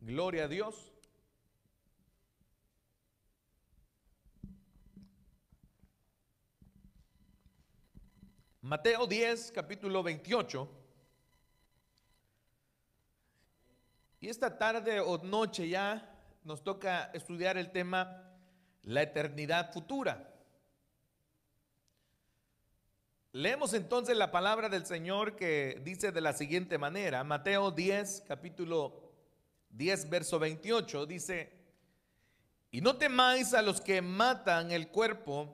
Gloria a Dios. Mateo 10, capítulo 28. Y esta tarde o noche ya nos toca estudiar el tema la eternidad futura. Leemos entonces la palabra del Señor que dice de la siguiente manera. Mateo 10, capítulo 10, verso 28, dice: y no temáis a los que matan el cuerpo,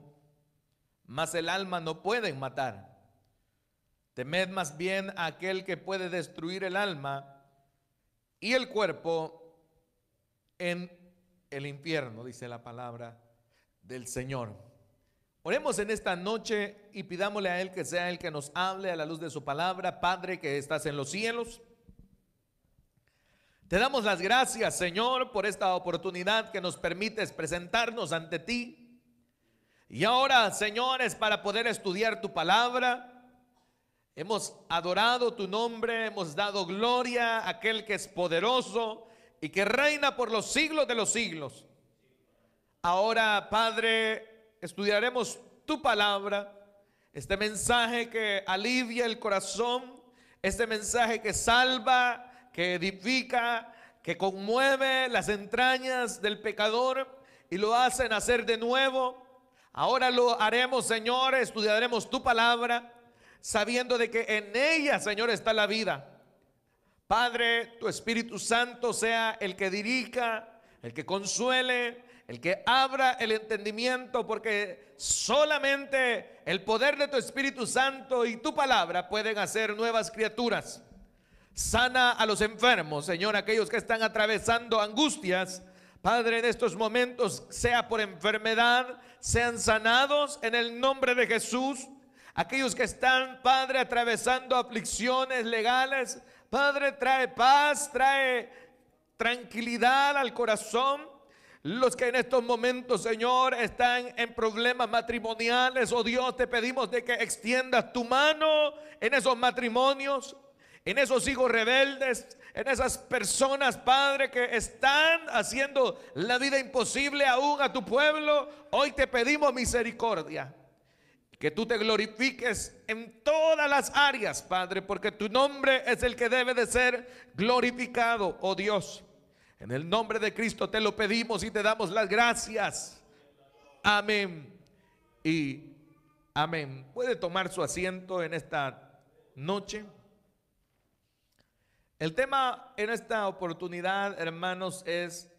mas el alma no pueden matar. Temed más bien a aquel que puede destruir el alma y el cuerpo en el infierno, dice la palabra del Señor. Oremos en esta noche y pidámosle a Él que sea el que nos hable a la luz de su palabra. Padre que estás en los cielos, te damos las gracias, Señor, por esta oportunidad que nos permites presentarnos ante ti. Y ahora, Señor, es para poder estudiar tu palabra. Hemos adorado tu nombre, hemos dado gloria a aquel que es poderoso y que reina por los siglos de los siglos. Ahora, Padre, estudiaremos tu palabra, este mensaje que alivia el corazón, este mensaje que salva, que edifica, que conmueve las entrañas del pecador y lo hace nacer de nuevo. Ahora lo haremos, Señor, estudiaremos tu palabra, sabiendo de que en ella, Señor, está la vida. Padre, tu Espíritu Santo sea el que dirija, el que consuele, el que abra el entendimiento, porque solamente el poder de tu Espíritu Santo y tu palabra pueden hacer nuevas criaturas. Sana a los enfermos, Señor, aquellos que están atravesando angustias. Padre, en estos momentos, sea por enfermedad, sean sanados en el nombre de Jesús. Aquellos que están, Padre, atravesando aflicciones legales, Padre, trae paz, trae tranquilidad al corazón. Los que en estos momentos, Señor, están en problemas matrimoniales, oh Dios, te pedimos de que extiendas tu mano en esos matrimonios, en esos hijos rebeldes, en esas personas, Padre, que están haciendo la vida imposible aún a tu pueblo. Hoy te pedimos misericordia, que tú te glorifiques en todas las áreas, Padre, porque tu nombre es el que debe de ser glorificado, oh Dios. En el nombre de Cristo te lo pedimos y te damos las gracias. Amén y amén. Puede tomar su asiento en esta noche. El tema en esta oportunidad, hermanos, es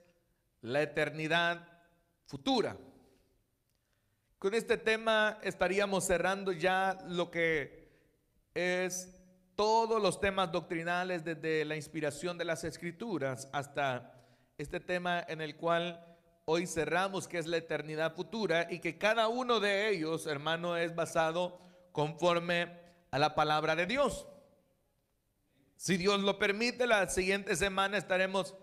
la eternidad futura. Con este tema estaríamos cerrando ya lo que es todos los temas doctrinales, desde la inspiración de las Escrituras hasta este tema en el cual hoy cerramos, que es la eternidad futura, y que cada uno de ellos, hermano, es basado conforme a la palabra de Dios. Si Dios lo permite, la siguiente semana estaremos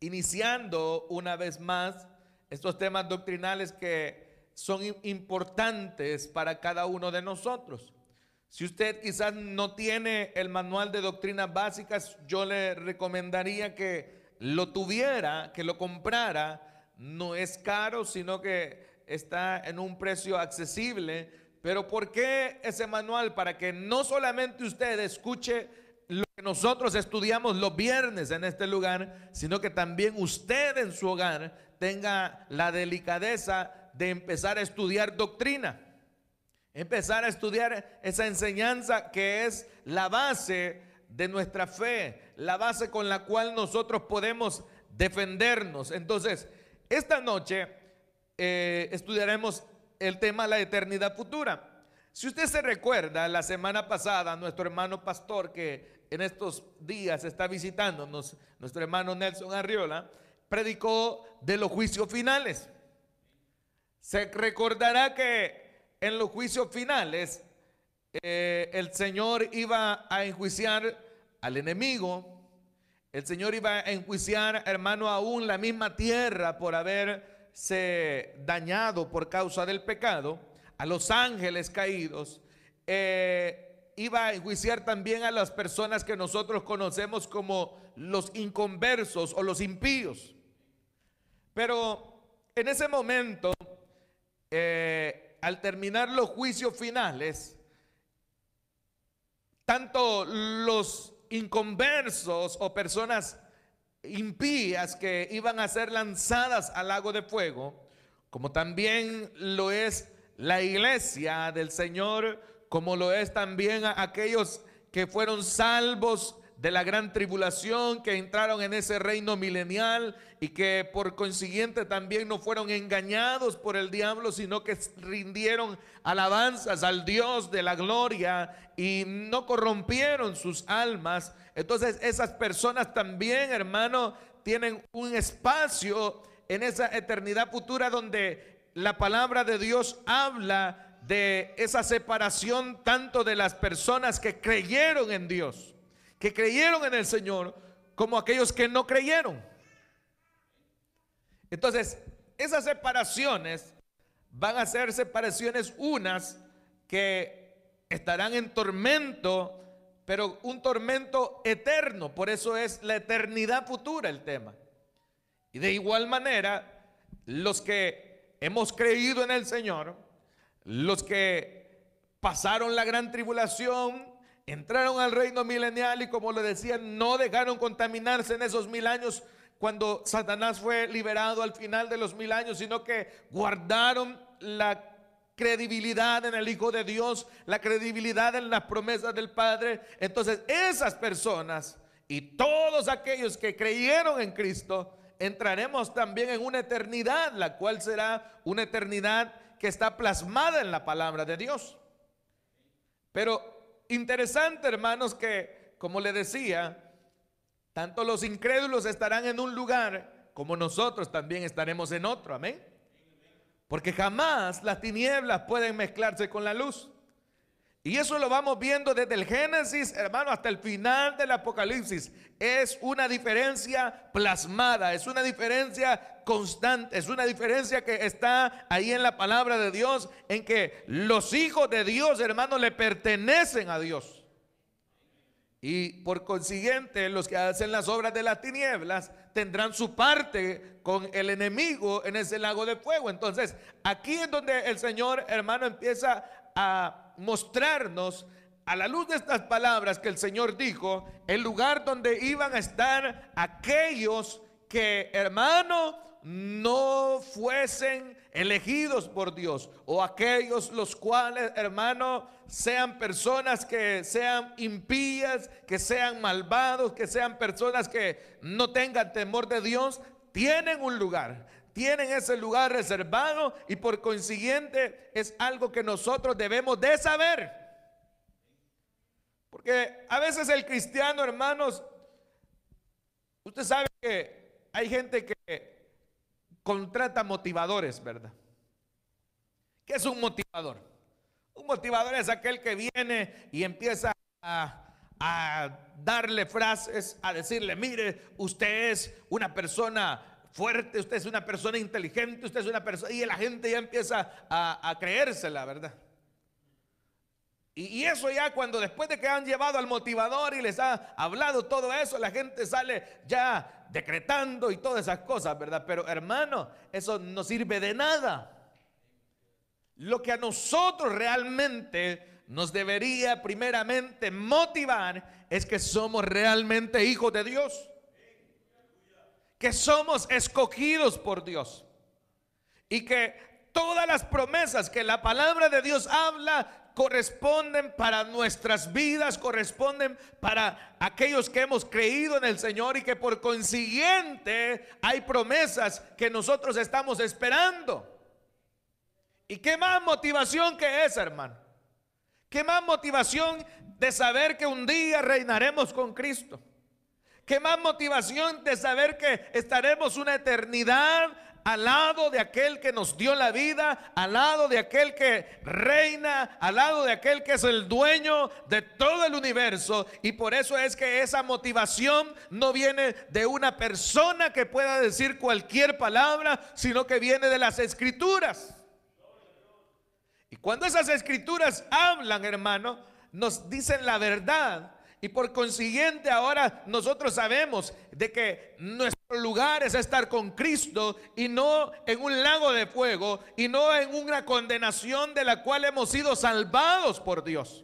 iniciando una vez más estos temas doctrinales que son importantes para cada uno de nosotros. Si usted quizás no tiene el manual de doctrinas básicas, yo le recomendaría que lo tuviera, que lo comprara. No es caro, sino que está en un precio accesible. Pero ¿por qué ese manual? Para que no solamente usted escuche lo que nosotros estudiamos los viernes en este lugar, sino que también usted en su hogar tenga la delicadeza de empezar a estudiar doctrina, empezar a estudiar esa enseñanza que es la base de nuestra fe, la base con la cual nosotros podemos defendernos. Entonces, esta noche estudiaremos el tema de la eternidad futura. Si usted se recuerda, la semana pasada nuestro hermano pastor, que en estos días está visitándonos, nuestro hermano Nelson Arriola, predicó de los juicios finales. Se recordará que en los juicios finales el Señor iba a enjuiciar al enemigo. El Señor iba a enjuiciar, hermano, aún la misma tierra por haberse dañado por causa del pecado, a los ángeles caídos. iba a enjuiciar también a las personas que nosotros conocemos como los inconversos o los impíos. Pero en ese momento, al terminar los juicios finales, tanto los inconversos o personas impías que iban a ser lanzadas al lago de fuego, como también lo es la iglesia del Señor, como lo es también aquellos que fueron salvos de la gran tribulación, que entraron en ese reino milenial y que por consiguiente también no fueron engañados por el diablo, sino que rindieron alabanzas al Dios de la gloria y no corrompieron sus almas. Entonces esas personas también, hermano, tienen un espacio en esa eternidad futura donde la palabra de Dios habla de esa separación tanto de las personas que creyeron en Dios, que creyeron en el Señor, como aquellos que no creyeron. Entonces, esas separaciones van a ser separaciones unas que estarán en tormento, pero un tormento eterno. Por eso es la eternidad futura el tema. Y de igual manera, los que hemos creído en el Señor, los que pasaron la gran tribulación, entraron al reino milenial y, como le decía, no dejaron contaminarse en esos 1000 años cuando Satanás fue liberado al final de los 1000 años, sino que guardaron la credibilidad en el Hijo de Dios, la credibilidad en las promesas del Padre. Entonces esas personas y todos aquellos que creyeron en Cristo, entraremos también en una eternidad, la cual será una eternidad que está plasmada en la palabra de Dios. Pero interesante, hermanos, que como le decía, tanto los incrédulos estarán en un lugar como nosotros también estaremos en otro, amén. Porque jamás las tinieblas pueden mezclarse con la luz. Y eso lo vamos viendo desde el Génesis, hermano, hasta el final del Apocalipsis. Es una diferencia plasmada, es una diferencia constante, es una diferencia que está ahí en la palabra de Dios, en que los hijos de Dios, hermano, le pertenecen a Dios. Y por consiguiente, los que hacen las obras de las tinieblas tendrán su parte con el enemigo en ese lago de fuego. Entonces, aquí es donde el Señor, hermano, empieza a mostrarnos, a la luz de estas palabras que el Señor dijo, el lugar donde iban a estar aquellos que, hermano, no fuesen elegidos por Dios, o aquellos los cuales, hermano, sean personas que sean impías, que sean malvados, que sean personas que no tengan temor de Dios. Tienen un lugar, tienen ese lugar reservado, y por consiguiente es algo que nosotros debemos de saber. Porque a veces el cristiano, hermanos, usted sabe que hay gente que contrata motivadores, ¿verdad? ¿Qué es un motivador? Un motivador es aquel que viene y empieza a darle frases, a decirle: mire, usted es una persona fuerte, usted es una persona inteligente, usted es una persona, y la gente ya empieza a creérsela, ¿verdad? Y eso ya, cuando después de que han llevado al motivador y les ha hablado todo eso, la gente sale ya decretando y todas esas cosas, ¿verdad? Pero, hermano, eso no sirve de nada. Lo que a nosotros realmente nos debería primeramente motivar es que somos realmente hijos de Dios, que somos escogidos por Dios, y que todas las promesas que la palabra de Dios habla corresponden para nuestras vidas, corresponden para aquellos que hemos creído en el Señor, y que por consiguiente hay promesas que nosotros estamos esperando. ¿Y qué más motivación que esa, hermano? ¿Qué más motivación de saber que un día reinaremos con Cristo? ¿Qué más motivación de saber que estaremos una eternidad al lado de aquel que nos dio la vida, al lado de aquel que reina, al lado de aquel que es el dueño de todo el universo? Y por eso es que esa motivación no viene de una persona que pueda decir cualquier palabra, sino que viene de las Escrituras. Y cuando esas Escrituras hablan, hermano, nos dicen la verdad. Y por consiguiente ahora nosotros sabemos de que nuestro lugar es estar con Cristo y no en un lago de fuego y no en una condenación de la cual hemos sido salvados por Dios.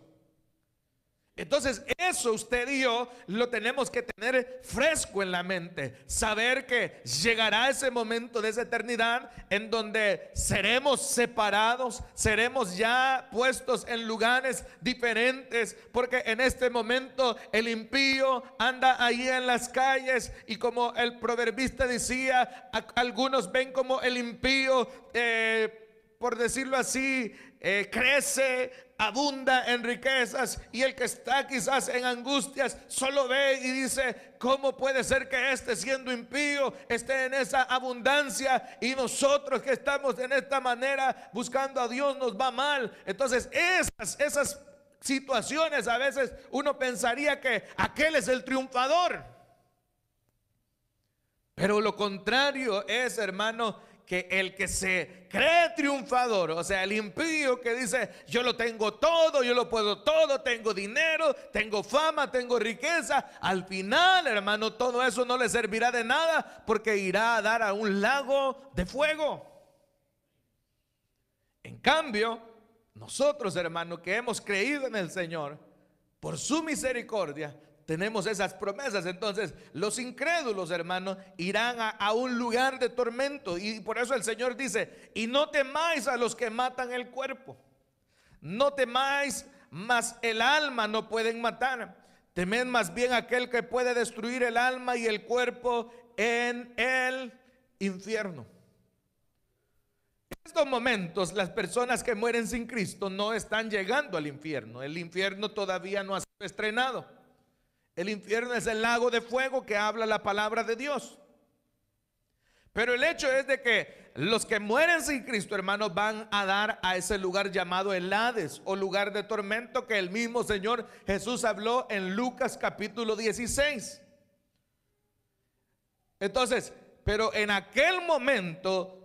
Entonces eso usted y yo lo tenemos que tener fresco en la mente, saber que llegará ese momento de esa eternidad en donde seremos separados, seremos ya puestos en lugares diferentes, porque en este momento el impío anda ahí en las calles y como el proverbista decía, algunos ven como el impío, por decirlo así, crece, abunda en riquezas, y el que está quizás en angustias solo ve y dice: ¿cómo puede ser que este, siendo impío, esté en esa abundancia, y nosotros que estamos en esta manera buscando a Dios nos va mal? Entonces esas situaciones a veces uno pensaría que aquel es el triunfador, pero lo contrario es, hermano, que el que se cree triunfador, o sea, el impío que dice: yo lo tengo todo, yo lo puedo todo, tengo dinero, tengo fama, tengo riqueza, al final, hermano, todo eso no le servirá de nada, porque irá a dar a un lago de fuego. En cambio, nosotros, hermano, que hemos creído en el Señor, por su misericordia tenemos esas promesas. Entonces los incrédulos, hermanos, irán a un lugar de tormento. Y por eso el Señor dice: y no temáis a los que matan el cuerpo, no temáis, mas el alma no pueden matar. Temed más bien aquel que puede destruir el alma y el cuerpo en el infierno. En estos momentos las personas que mueren sin Cristo no están llegando al infierno. El infierno todavía no ha sido estrenado. El infierno es el lago de fuego que habla la palabra de Dios. Pero el hecho es de que los que mueren sin Cristo, hermanos, van a dar a ese lugar llamado el Hades, o lugar de tormento, que el mismo Señor Jesús habló en Lucas capítulo 16. Entonces, pero en aquel momento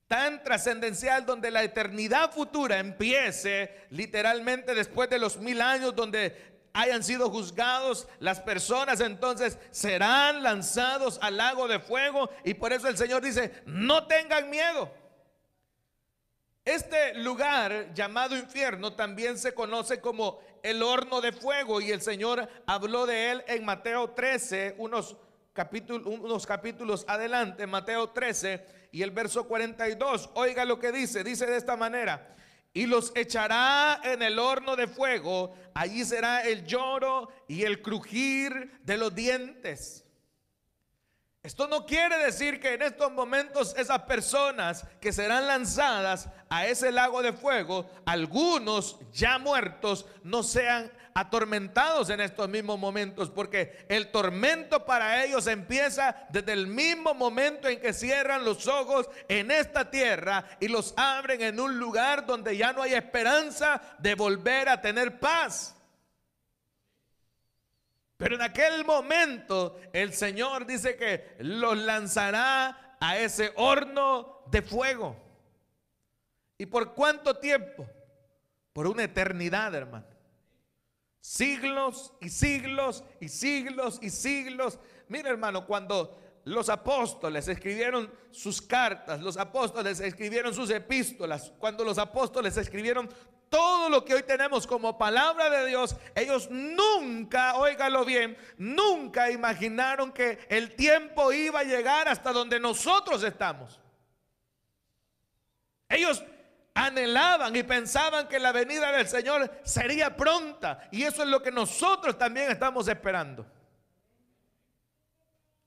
tan trascendencial, donde la eternidad futura empiece literalmente después de los 1000 años, donde hayan sido juzgados las personas, entonces serán lanzados al lago de fuego. Y por eso el Señor dice: no tengan miedo. Este lugar llamado infierno también se conoce como el horno de fuego, y el Señor habló de él en Mateo 13, unos capítulos adelante, Mateo 13 y el verso 42. Oiga lo que dice de esta manera: y los echará en el horno de fuego, allí será el lloro y el crujir de los dientes. Esto no quiere decir que en estos momentos esas personas que serán lanzadas a ese lago de fuego, algunos ya muertos, no sean atormentados en estos mismos momentos, porque el tormento para ellos empieza desde el mismo momento en que cierran los ojos en esta tierra y los abren en un lugar donde ya no hay esperanza de volver a tener paz. Pero en aquel momento el Señor dice que los lanzará a ese horno de fuego. ¿Y por cuánto tiempo? Por una eternidad, hermano. Siglos y siglos y siglos y siglos. Mira, hermano, cuando los apóstoles escribieron sus cartas, los apóstoles escribieron sus epístolas, cuando los apóstoles escribieron todo lo que hoy tenemos como palabra de Dios, ellos nunca, óigalo bien, nunca imaginaron que el tiempo iba a llegar hasta donde nosotros estamos. Ellos anhelaban y pensaban que la venida del Señor sería pronta, y eso es lo que nosotros también estamos esperando.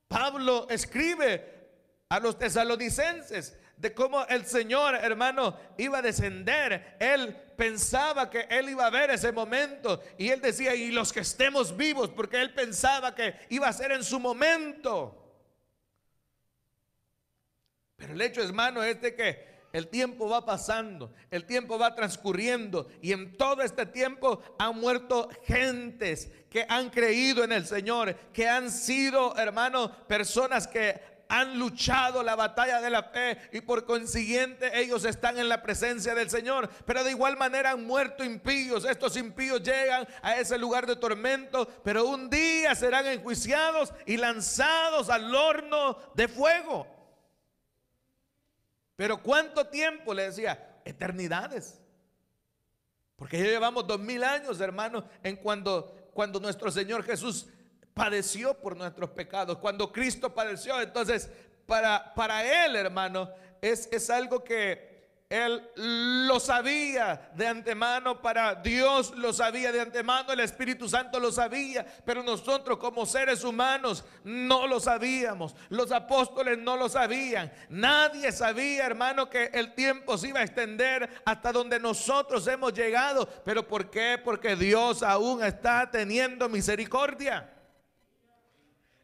Pablo escribe a los tesalonicenses de cómo el Señor, hermano, iba a descender. Él pensaba que él iba a ver ese momento, y él decía: y los que estemos vivos, porque él pensaba que iba a ser en su momento. Pero el hecho, hermano, es de que el tiempo va pasando, el tiempo va transcurriendo, y en todo este tiempo han muerto gentes que han creído en el Señor, que han sido, hermano, personas que han luchado la batalla de la fe y por consiguiente ellos están en la presencia del Señor. Pero de igual manera han muerto impíos. Estos impíos llegan a ese lugar de tormento, pero un día serán enjuiciados y lanzados al horno de fuego. Pero ¿cuánto tiempo? Le decía, eternidades. Porque ya llevamos 2000 años, hermanos, en cuando nuestro Señor Jesús padeció por nuestros pecados, cuando Cristo padeció. Entonces para Él, hermano, es algo que Él lo sabía de antemano. Para Dios lo sabía de antemano, el Espíritu Santo lo sabía, pero nosotros como seres humanos no lo sabíamos. Los apóstoles no lo sabían. Nadie sabía, hermano, que el tiempo se iba a extender hasta donde nosotros hemos llegado. ¿Pero por qué? Porque Dios aún está teniendo misericordia.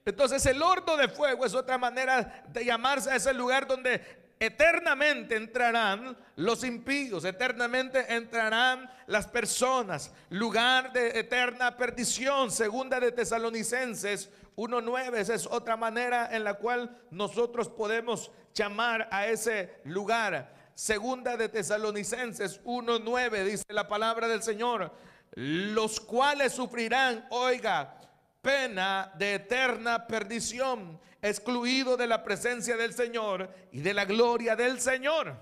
Entonces el horno de fuego es otra manera de llamarse a ese lugar donde eternamente entrarán los impíos, eternamente entrarán las personas, lugar de eterna perdición. Segunda de Tesalonicenses 1:9, esa es otra manera en la cual nosotros podemos llamar a ese lugar. Segunda de Tesalonicenses 1:9 dice la palabra del Señor: los cuales sufrirán, oiga, pena de eterna perdición, excluido de la presencia del Señor y de la gloria del Señor.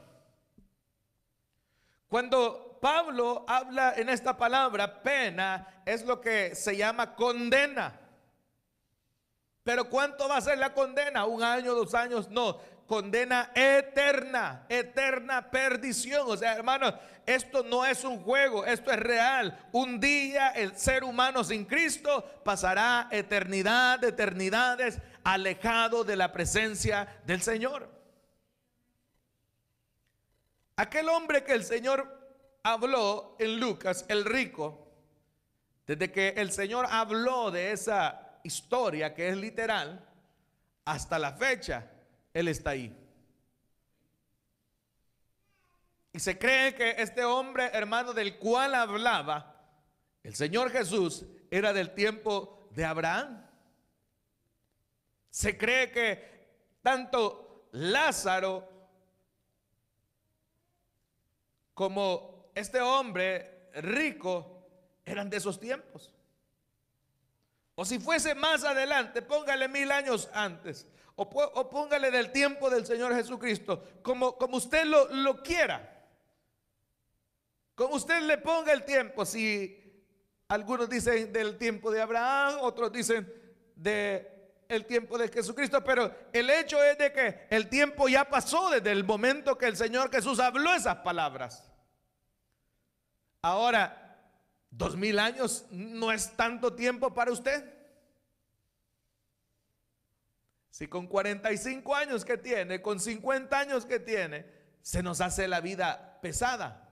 Cuando Pablo habla en esta palabra pena, es lo que se llama condena. Pero ¿cuánto va a ser la condena? ¿1 año, 2 años? No, condena eterna, eterna perdición. O sea, hermanos, esto no es un juego, esto es real. Un día el ser humano sin Cristo pasará eternidad de eternidades alejado de la presencia del Señor. Aquel hombre que el Señor habló en Lucas, el rico, desde que el Señor habló de esa historia que es literal, hasta la fecha, Él está ahí. Y se cree que este hombre, hermano, del cual hablaba el Señor Jesús, era del tiempo de Abraham. Se cree que tanto Lázaro como este hombre rico eran de esos tiempos. O si fuese más adelante, póngale 1000 años antes, o póngale del tiempo del Señor Jesucristo, como usted lo quiera. Como usted le ponga el tiempo. Si algunos dicen del tiempo de Abraham, otros dicen del tiempo de Jesucristo, pero el hecho es de que el tiempo ya pasó desde el momento que el Señor Jesús habló esas palabras. Ahora, 2000 años no es tanto tiempo para usted. Si con 45 años que tiene, con 50 años que tiene, se nos hace la vida pesada.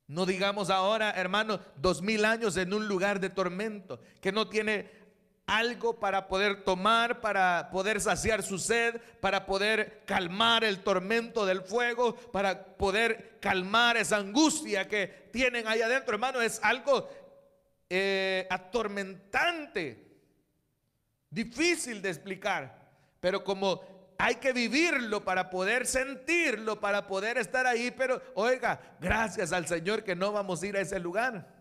No digamos ahora, hermano, 2000 años en un lugar de tormento, que no tiene algo para poder tomar, para poder saciar su sed, para poder calmar el tormento del fuego, para poder calmar esa angustia que tienen ahí adentro, hermano. Es algo atormentante, difícil de explicar, pero como hay que vivirlo para poder sentirlo, para poder estar ahí. Pero oiga, gracias al Señor que no vamos a ir a ese lugar.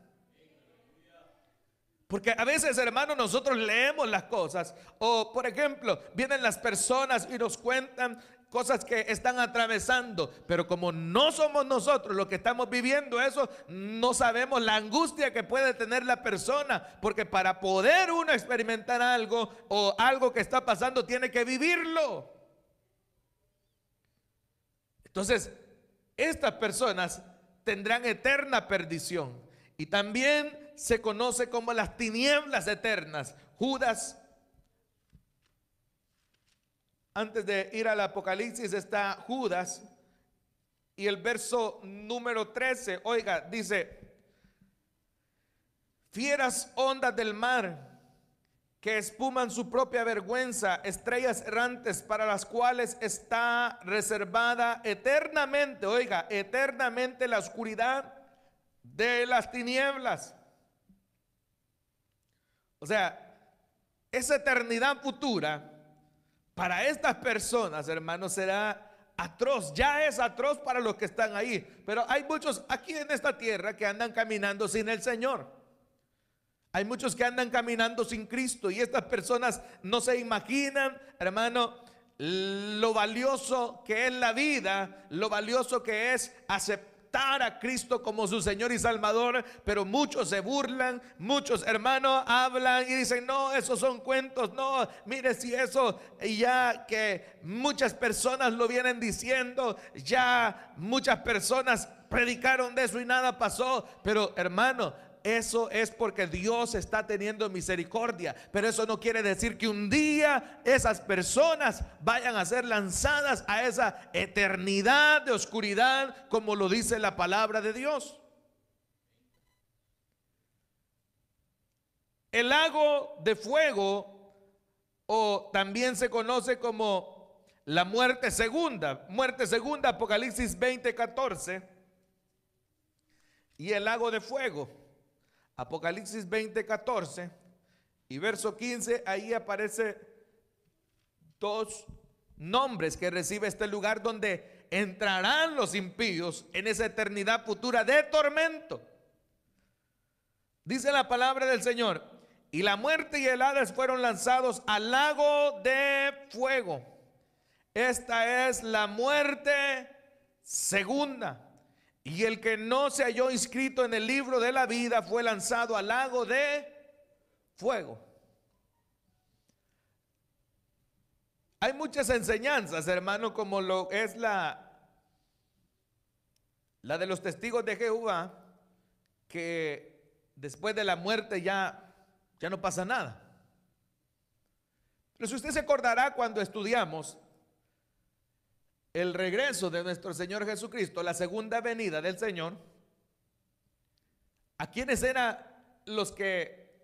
Porque a veces, hermano, nosotros leemos las cosas, o por ejemplo, vienen las personas y nos cuentan cosas que están atravesando, pero como no somos nosotros los que estamos viviendo eso, no sabemos la angustia que puede tener la persona, porque para poder uno experimentar algo o algo que está pasando, tiene que vivirlo. Entonces, estas personas tendrán eterna perdición, y también se conoce como las tinieblas eternas. Judas, antes de ir al Apocalipsis está Judas, y el verso número 13, oiga, dice: fieras ondas del mar que espuman su propia vergüenza, estrellas errantes para las cuales está reservada eternamente, oiga, eternamente la oscuridad de las tinieblas. O sea, esa eternidad futura Para estas personas, hermanos, será atroz. Ya es atroz para los que están ahí. Pero hay muchos aquí en esta tierra que andan caminando sin el Señor. Hay muchos que andan caminando sin Cristo. Y estas personas no se imaginan, hermano, lo valioso que es la vida, lo valioso que es aceptar a Cristo como su Señor y Salvador. Pero muchos se burlan, muchos hermanos hablan y dicen: no, esos son cuentos, no, mire si eso, ya que muchas personas lo vienen diciendo, ya muchas personas predicaron de eso y nada pasó. Pero hermano, eso es porque Dios está teniendo misericordia. Pero eso no quiere decir que un día esas personas vayan a ser lanzadas a esa eternidad de oscuridad, como lo dice la palabra de Dios. El lago de fuego, o también se conoce como la muerte segunda, Apocalipsis 20:14, y el lago de fuego, Apocalipsis 20:14 y verso 15, ahí aparece dos nombres que recibe este lugar donde entrarán los impíos en esa eternidad futura de tormento. Dice la palabra del Señor: y la muerte y el Hades fueron lanzados al lago de fuego. Esta es la muerte segunda. Y el que no se halló inscrito en el libro de la vida fue lanzado al lago de fuego. Hay muchas enseñanzas, hermano, como lo es la de los testigos de Jehová, que después de la muerte ya no pasa nada. Pero si usted se acordará, cuando estudiamos el regreso de nuestro Señor Jesucristo, la segunda venida del Señor, ¿a quiénes eran los que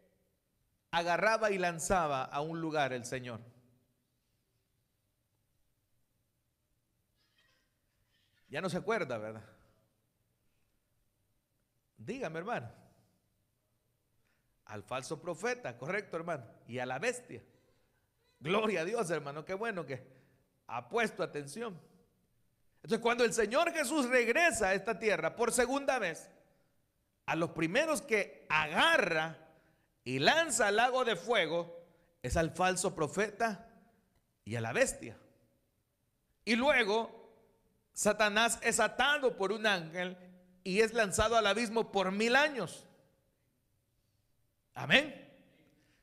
agarraba y lanzaba a un lugar el Señor? Ya no se acuerda, ¿verdad? Dígame, hermano. Al falso profeta, correcto, hermano, y a la bestia. Gloria a Dios, hermano, qué bueno que ha puesto atención. Entonces, cuando el Señor Jesús regresa a esta tierra por segunda vez, a los primeros que agarra y lanza al lago de fuego es al falso profeta y a la bestia. Y luego Satanás es atado por un ángel y es lanzado al abismo por 1000 años. Amén.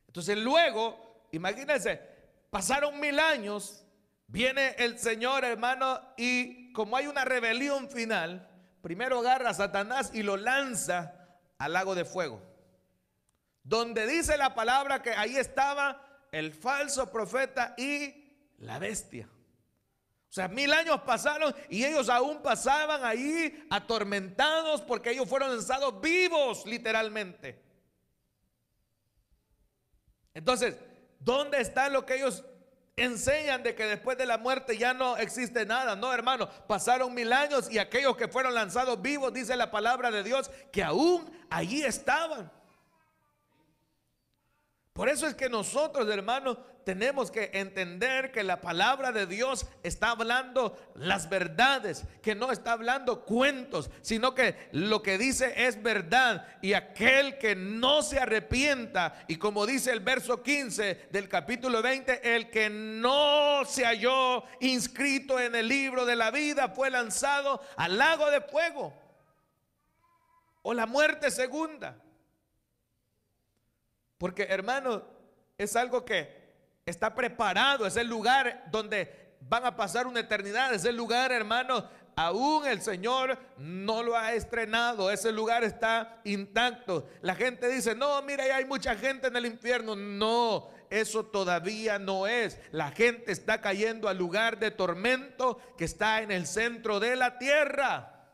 Entonces luego, imagínense, pasaron 1000 años. Viene el Señor, hermano, y como hay una rebelión final, primero agarra a Satanás y lo lanza al lago de fuego, donde dice la palabra que ahí estaba el falso profeta y la bestia. O sea, 1000 años pasaron y ellos aún pasaban ahí atormentados, porque ellos fueron lanzados vivos, literalmente. Entonces, ¿dónde está lo que ellos enseñan de que después de la muerte ya no existe nada? No, hermano, pasaron 1000 años y aquellos que fueron lanzados vivos, dice la palabra de Dios, que aún allí estaban. Por eso es que nosotros, hermanos, tenemos que entender que la palabra de Dios está hablando las verdades, que no está hablando cuentos, sino que lo que dice es verdad. Y aquel que no se arrepienta, y como dice el verso 15 del capítulo 20, el que no se halló inscrito en el libro de la vida fue lanzado al lago de fuego, o la muerte segunda. Porque, hermano, es algo que está preparado, es el lugar donde van a pasar una eternidad, es el lugar, hermano, aún el Señor no lo ha estrenado, ese lugar está intacto. La gente dice: no, mira, ya hay mucha gente en el infierno. No, eso todavía no es. La gente está cayendo al lugar de tormento que está en el centro de la tierra.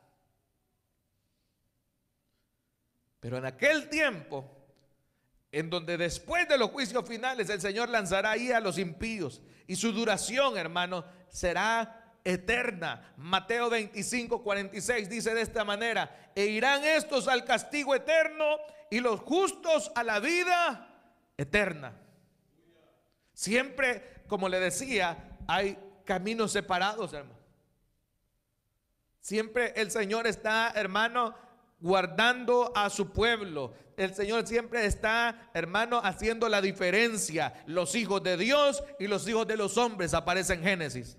Pero en aquel tiempo, en donde después de los juicios finales el Señor lanzará ahí a los impíos, y su duración, hermano, será eterna. Mateo 25:46 dice de esta manera: e irán estos al castigo eterno y los justos a la vida eterna. Siempre, como le decía, hay caminos separados, hermano. Siempre el Señor está, hermano, guardando a su pueblo. El Señor siempre está, hermano, haciendo la diferencia. Los hijos de Dios y los hijos de los hombres aparecen en Génesis.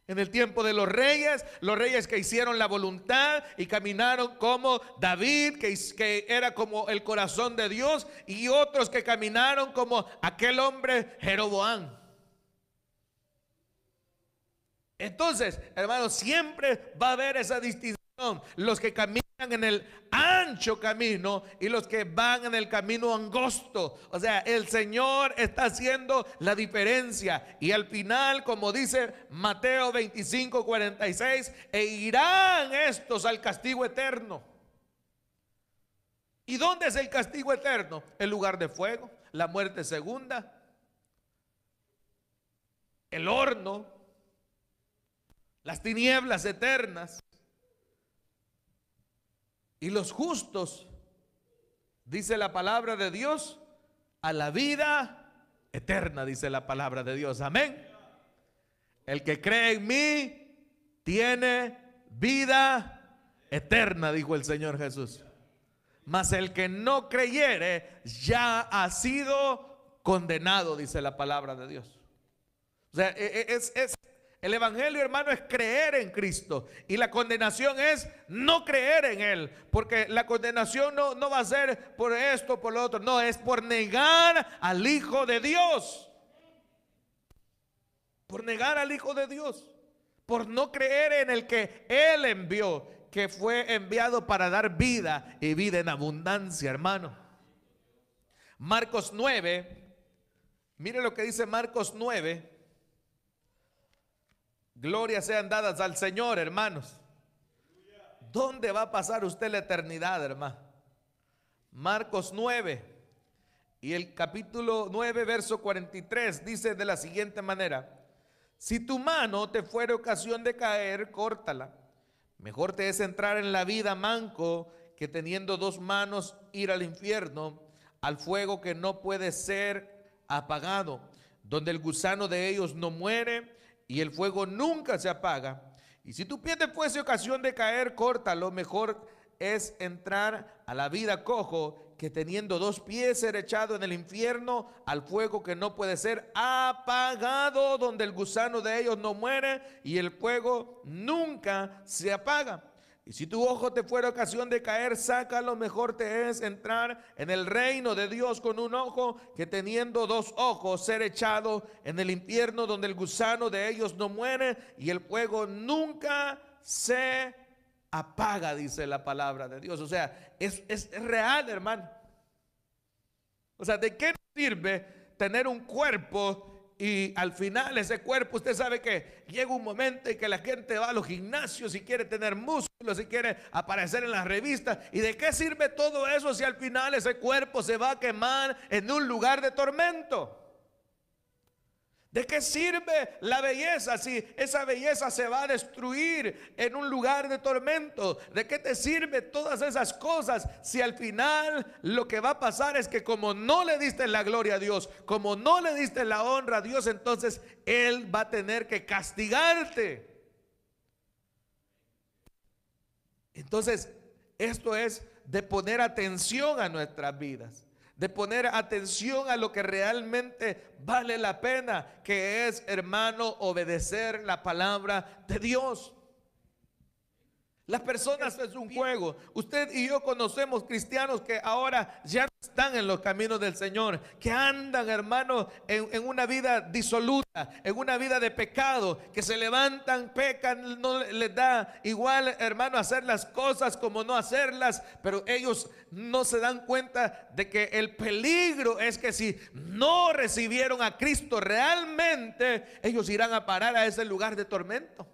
En el tiempo de los reyes que hicieron la voluntad y caminaron como David, que era como el corazón de Dios, y otros que caminaron como aquel hombre Jeroboam. Entonces, hermanos, siempre va a haber esa distinción. Los que caminan en el ancho camino y los que van en el camino angosto. O sea, el Señor está haciendo la diferencia. Y al final, como dice Mateo 25:46, e irán estos al castigo eterno. ¿Y dónde es el castigo eterno? El lugar de fuego, la muerte segunda, el horno, las tinieblas eternas. Y los justos, dice la palabra de Dios, a la vida eterna, dice la palabra de Dios. Amén. El que cree en mí tiene vida eterna, dijo el Señor Jesús. Mas el que no creyere ya ha sido condenado, dice la palabra de Dios. O sea, el evangelio, hermano, es creer en Cristo, y la condenación es no creer en Él, porque la condenación no va a ser por esto, por lo otro, no, es por negar al Hijo de Dios, por negar al Hijo de Dios, por no creer en el que Él envió, que fue enviado para dar vida y vida en abundancia, hermano. Marcos 9, mire lo que dice Marcos 9. Gloria sean dadas al Señor, hermanos. ¿Dónde va a pasar usted la eternidad, hermano? Marcos 9 y el capítulo 9, verso 43 dice de la siguiente manera: si tu mano te fuere ocasión de caer, córtala. Mejor te es entrar en la vida manco que teniendo dos manos ir al infierno, al fuego que no puede ser apagado, donde el gusano de ellos no muere y el fuego nunca se apaga. Y si tu pie te fuese ocasión de caer, córtalo. Mejor es entrar a la vida cojo que teniendo dos pies ser echado en el infierno, al fuego que no puede ser apagado, donde el gusano de ellos no muere y el fuego nunca se apaga. Y si tu ojo te fuera ocasión de caer, sácalo. Mejor te es entrar en el reino de Dios con un ojo que teniendo dos ojos ser echado en el infierno, donde el gusano de ellos no muere y el fuego nunca se apaga, dice la palabra de Dios. O sea, es real, hermano. O sea, ¿de qué sirve tener un cuerpo y al final ese cuerpo, usted sabe que llega un momento en que la gente va a los gimnasios y quiere tener músculos y quiere aparecer en las revistas? ¿Y de qué sirve todo eso si al final ese cuerpo se va a quemar en un lugar de tormento? ¿De qué sirve la belleza si esa belleza se va a destruir en un lugar de tormento? ¿De qué te sirve todas esas cosas si al final lo que va a pasar es que como no le diste la gloria a Dios, como no le diste la honra a Dios, entonces Él va a tener que castigarte? Entonces, esto es de poner atención a nuestras vidas, de poner atención a lo que realmente vale la pena, que es, hermano, obedecer la palabra de Dios. Las personas es un juego. Usted y yo conocemos cristianos que ahora ya no están en los caminos del Señor, que andan, hermano, en una vida disoluta, en una vida de pecado, que se levantan, pecan, no les da igual, hermano, hacer las cosas como no hacerlas, pero ellos no se dan cuenta de que el peligro es que si no recibieron a Cristo realmente, ellos irán a parar a ese lugar de tormento.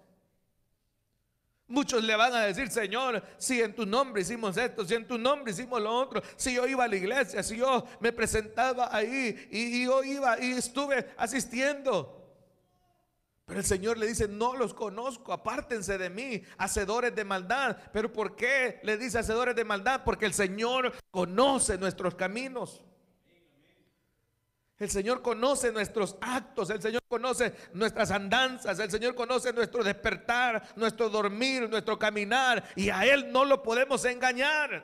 Muchos le van a decir: Señor, si en tu nombre hicimos esto, si en tu nombre hicimos lo otro, si yo iba a la iglesia, si yo me presentaba ahí y yo iba y estuve asistiendo. Pero el Señor le dice: no los conozco, apártense de mí, hacedores de maldad. ¿Pero por qué le dice hacedores de maldad? Porque el Señor conoce nuestros caminos. El Señor conoce nuestros actos, el Señor conoce nuestras andanzas, el Señor conoce nuestro despertar, nuestro dormir, nuestro caminar, y a Él no lo podemos engañar.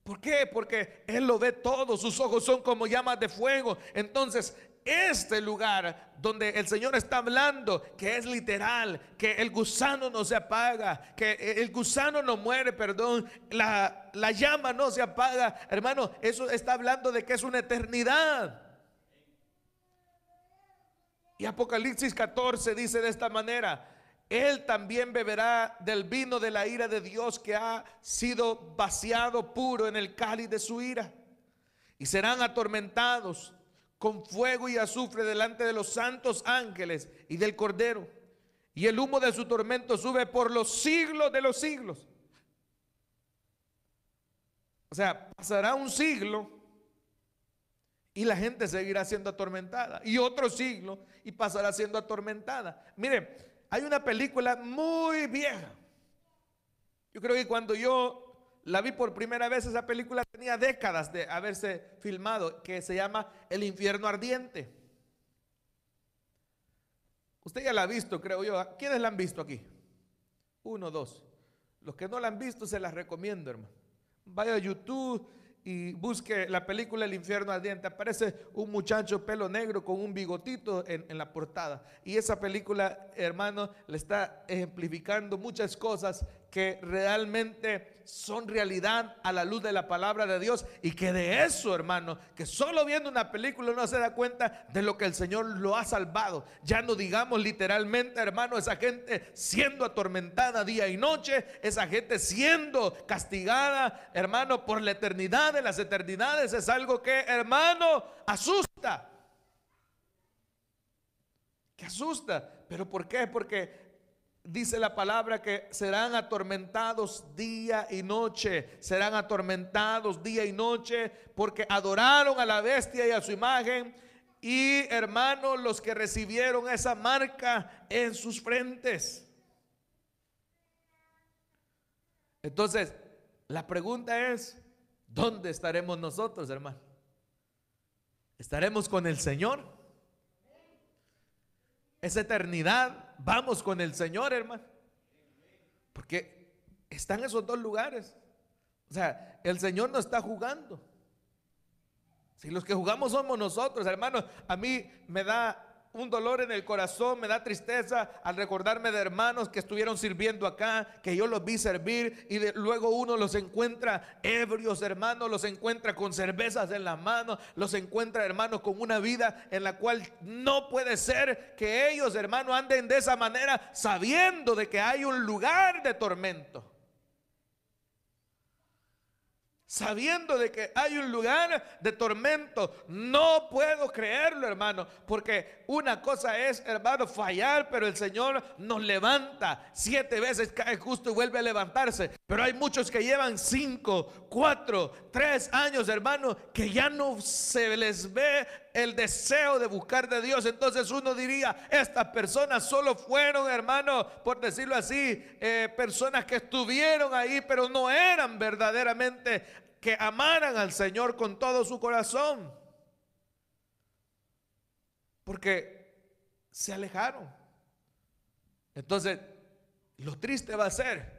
¿Por qué? Porque Él lo ve todo, sus ojos son como llamas de fuego. Entonces, este lugar donde el Señor está hablando, que es literal, que el gusano no se apaga, que el gusano no muere, perdón, la llama no se apaga, hermano, eso está hablando de que es una eternidad. Y Apocalipsis 14 dice de esta manera: Él también beberá del vino de la ira de Dios, que ha sido vaciado puro en el cáliz de su ira, y serán atormentados con fuego y azufre delante de los santos ángeles y del Cordero, y el humo de su tormento sube por los siglos de los siglos. O sea, pasará un siglo y la gente seguirá siendo atormentada, y otro siglo y pasará siendo atormentada. Mire, hay una película muy vieja. Yo creo que cuando yo la vi por primera vez, esa película tenía décadas de haberse filmado, que se llama El infierno ardiente. Usted ya la ha visto, creo yo. ¿Quiénes la han visto aquí? Uno, dos. Los que no la han visto, se las recomiendo, hermano. Vaya a YouTube y busque la película El infierno ardiente. Aparece un muchacho pelo negro con un bigotito en la portada. Y esa película, hermano, le está ejemplificando muchas cosas que realmente son realidad a la luz de la palabra de Dios, y que de eso, hermano, que solo viendo una película uno se da cuenta de lo que el Señor lo ha salvado. Ya no digamos literalmente, hermano, esa gente siendo atormentada día y noche, esa gente siendo castigada, hermano, por la eternidad de las eternidades. Es algo que, hermano, asusta. Que asusta. ¿Pero por qué? Porque dice la palabra que serán atormentados día y noche. Serán atormentados día y noche porque adoraron a la bestia y a su imagen. Y, hermanos, los que recibieron esa marca en sus frentes. Entonces, la pregunta es: ¿dónde estaremos nosotros, hermano? ¿Estaremos con el Señor? Esa eternidad, vamos con el Señor, hermano. Porque están esos dos lugares. O sea, el Señor no está jugando. Si los que jugamos somos nosotros, hermano, a mí me da un dolor en el corazón, me da tristeza al recordarme de hermanos que estuvieron sirviendo acá, que yo los vi servir, y luego uno los encuentra ebrios, hermanos, los encuentra con cervezas en las manos, los encuentra, hermanos, con una vida en la cual no puede ser que ellos, hermanos, anden de esa manera, sabiendo de que hay un lugar de tormento. Sabiendo de que hay un lugar de tormento. No puedo creerlo, hermano, porque una cosa es, hermano, fallar, pero el Señor nos levanta. 7 veces cae justo y vuelve a levantarse. Pero hay muchos que llevan 5, 4, 3 años, hermano, que ya no se les ve el deseo de buscar de Dios. Entonces uno diría: estas personas solo fueron, hermano, por decirlo así, personas que estuvieron ahí, pero no eran verdaderamente que amaran al Señor con todo su corazón, porque se alejaron. Entonces, lo triste va a ser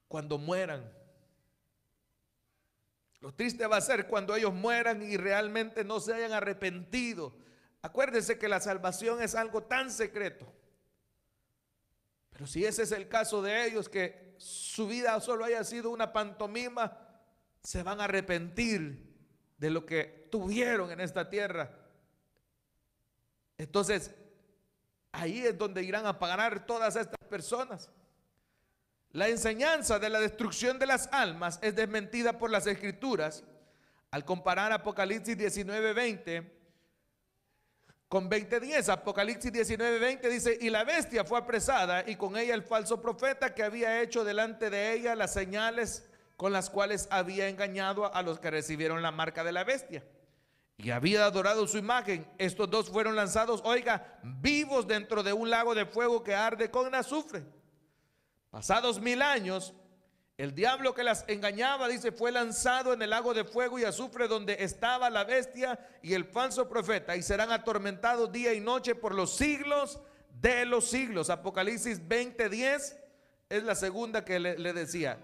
cuando mueran. Lo triste va a ser cuando ellos mueran y realmente no se hayan arrepentido. Acuérdense que la salvación es algo tan secreto. Pero si ese es el caso de ellos, que su vida solo haya sido una pantomima, se van a arrepentir de lo que tuvieron en esta tierra. Entonces, ahí es donde irán a pagar todas estas personas. La enseñanza de la destrucción de las almas es desmentida por las Escrituras al comparar Apocalipsis 19:20 con 20:10. Apocalipsis 19:20 dice: y la bestia fue apresada, y con ella el falso profeta, que había hecho delante de ella las señales con las cuales había engañado a los que recibieron la marca de la bestia y había adorado su imagen. Estos dos fueron lanzados, oiga, vivos dentro de un lago de fuego que arde con azufre. Pasados 1000 años, El diablo que las engañaba, dice, fue lanzado en el lago de fuego y azufre donde estaba la bestia y el falso profeta, y serán atormentados día y noche por los siglos de los siglos. Apocalipsis 20:10 es la segunda que le decía.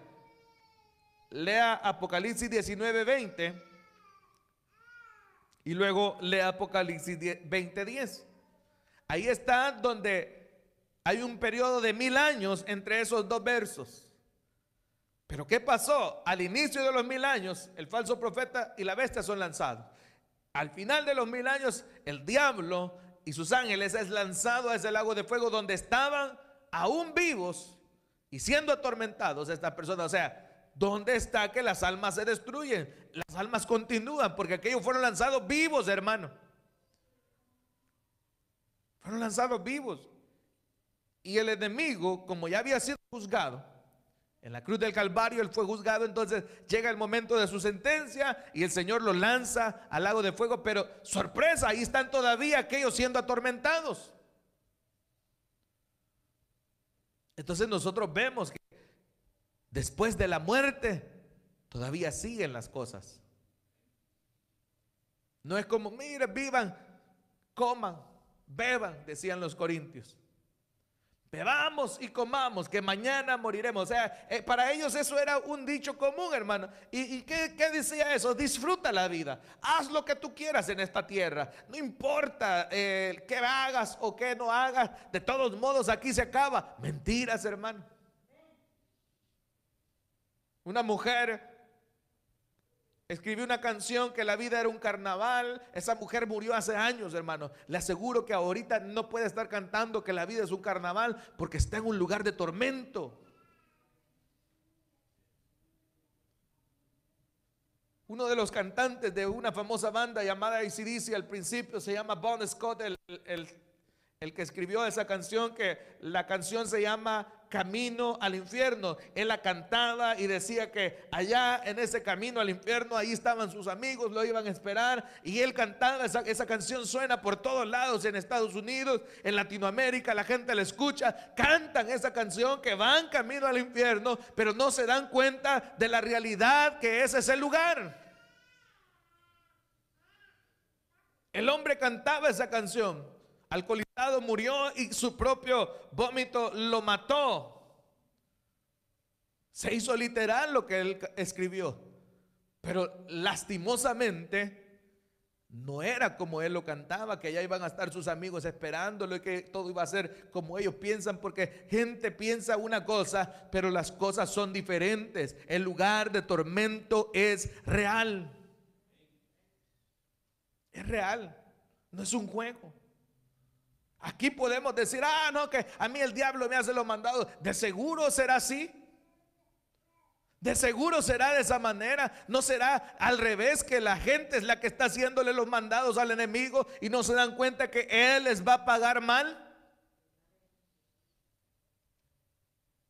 Lea Apocalipsis 19:20 y luego lea Apocalipsis 20:10. Ahí está donde hay un periodo de 1000 años entre esos dos versos. Pero ¿qué pasó? Al inicio de los 1000 años, el falso profeta y la bestia son lanzados. Al final de los 1000 años, el diablo y sus ángeles es lanzado a ese lago de fuego donde estaban aún vivos y siendo atormentados estas personas. O sea, ¿dónde está que las almas se destruyen? Las almas continúan porque aquellos fueron lanzados vivos, hermano. Fueron lanzados vivos. Y el enemigo, como ya había sido juzgado, en la cruz del Calvario él fue juzgado, entonces llega el momento de su sentencia y el Señor lo lanza al lago de fuego, pero sorpresa, ahí están todavía aquellos siendo atormentados. Entonces nosotros vemos que después de la muerte todavía siguen las cosas. No es como, mire, vivan, coman, beban, decían los corintios. Bebamos y comamos, que mañana moriremos. O sea, para ellos eso era un dicho común, hermano. ¿Y qué decía eso? Disfruta la vida. Haz lo que tú quieras en esta tierra. No importa qué hagas o qué no hagas. De todos modos, aquí se acaba. Mentiras, hermano. Una mujer escribió una canción que la vida era un carnaval. Esa mujer murió hace años, hermano. Le aseguro que ahorita no puede estar cantando que la vida es un carnaval porque está en un lugar de tormento. Uno de los cantantes de una famosa banda llamada AC/DC al principio se llama Bon Scott, el que escribió esa canción, que la canción se llama Camino al Infierno. Él la cantaba y decía que allá en ese camino al infierno, ahí estaban sus amigos, lo iban a esperar, y él cantaba, esa canción suena por todos lados, en Estados Unidos, en Latinoamérica, la gente la escucha, cantan esa canción que van camino al infierno, pero no se dan cuenta de la realidad que es ese lugar. El hombre cantaba esa canción, alcoholizado, murió y su propio vómito lo mató. Se hizo literal lo que él escribió, pero lastimosamente no era como él lo cantaba, que allá iban a estar sus amigos esperándolo y que todo iba a ser como ellos piensan, porque gente piensa una cosa, pero las cosas son diferentes. El lugar de tormento es real. Es real, no es un juego. Aquí podemos decir, no, que a mí el diablo me hace los mandados. De seguro será así. De seguro será de esa manera. No será al revés, que la gente es la que está haciéndole los mandados al enemigo y no se dan cuenta que él les va a pagar mal.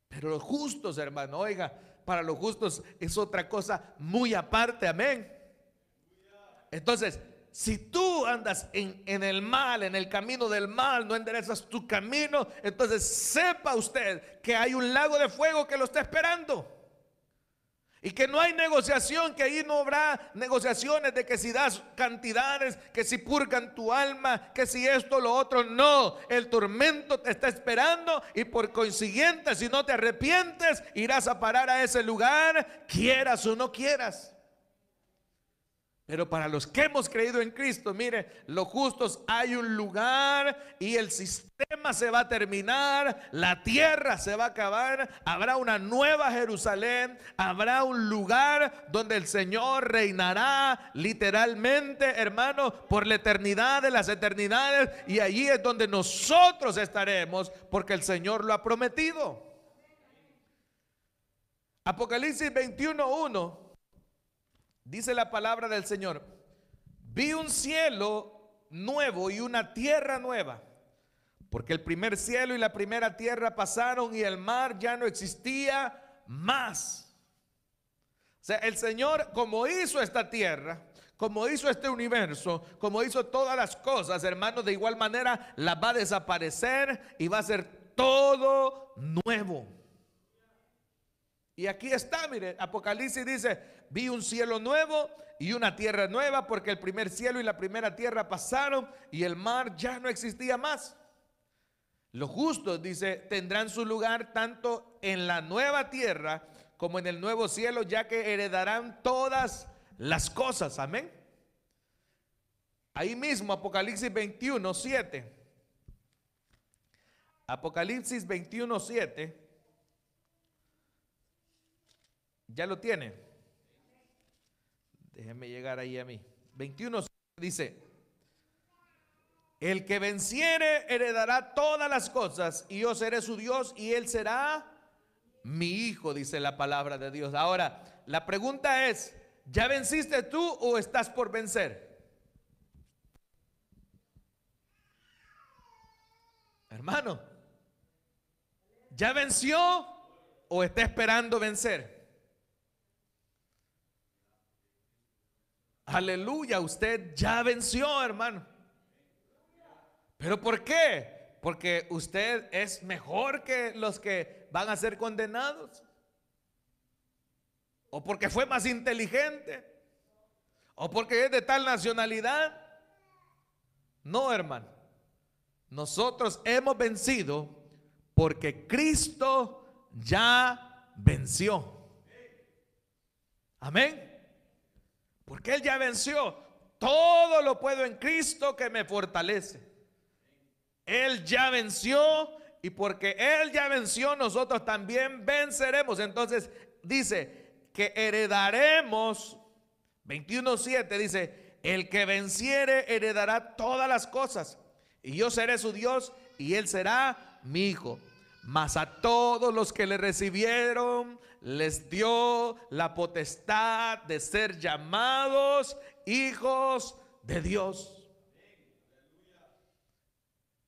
Pero los justos, hermano, oiga, para los justos es otra cosa muy aparte, amén. Entonces, si tú andas en el mal, en el camino del mal, no enderezas tu camino, entonces sepa usted que hay un lago de fuego que lo está esperando. Y que no hay negociación, que ahí no habrá negociaciones de que si das cantidades, que si purgan tu alma, que si esto, lo otro. No, el tormento te está esperando y por consiguiente, si no te arrepientes, irás a parar a ese lugar, quieras o no quieras. Pero para los que hemos creído en Cristo, mire, los justos, hay un lugar y el sistema se va a terminar, la tierra se va a acabar, habrá una nueva Jerusalén, habrá un lugar donde el Señor reinará literalmente, hermano, por la eternidad de las eternidades, y allí es donde nosotros estaremos porque el Señor lo ha prometido. Apocalipsis 21:1 dice la palabra del Señor: vi un cielo nuevo y una tierra nueva, porque el primer cielo y la primera tierra pasaron y el mar ya no existía más. O sea, el Señor, como hizo esta tierra, como hizo este universo, como hizo todas las cosas, hermanos, de igual manera las va a desaparecer y va a ser todo nuevo. Y aquí está, mire, Apocalipsis dice, vi un cielo nuevo y una tierra nueva, porque el primer cielo y la primera tierra pasaron y el mar ya no existía más. Los justos, dice, tendrán su lugar tanto en la nueva tierra como en el nuevo cielo, ya que heredarán todas las cosas. Amén. Ahí mismo, Apocalipsis 21, 7. Apocalipsis 21, 7. ¿Ya lo tiene? Déjenme llegar ahí a mí. 21 dice: el que venciere heredará todas las cosas, y yo seré su Dios y él será mi hijo, dice la palabra de Dios. Ahora, la pregunta es, ¿ya venciste tú o estás por vencer? Hermano, ¿ya venció o está esperando vencer? Aleluya, usted ya venció, hermano. ¿Pero por qué? Porque usted es mejor que los que van a ser condenados. O porque fue más inteligente. O porque es de tal nacionalidad. No, hermano. Nosotros hemos vencido porque Cristo ya venció. Amén. Porque Él ya venció. Todo lo puedo en Cristo que me fortalece. Él ya venció, y porque Él ya venció, nosotros también venceremos. Entonces dice que heredaremos. 21:7 dice: el que venciere heredará todas las cosas, y yo seré su Dios y Él será mi hijo. Mas a todos los que le recibieron les dio la potestad de ser llamados hijos de Dios.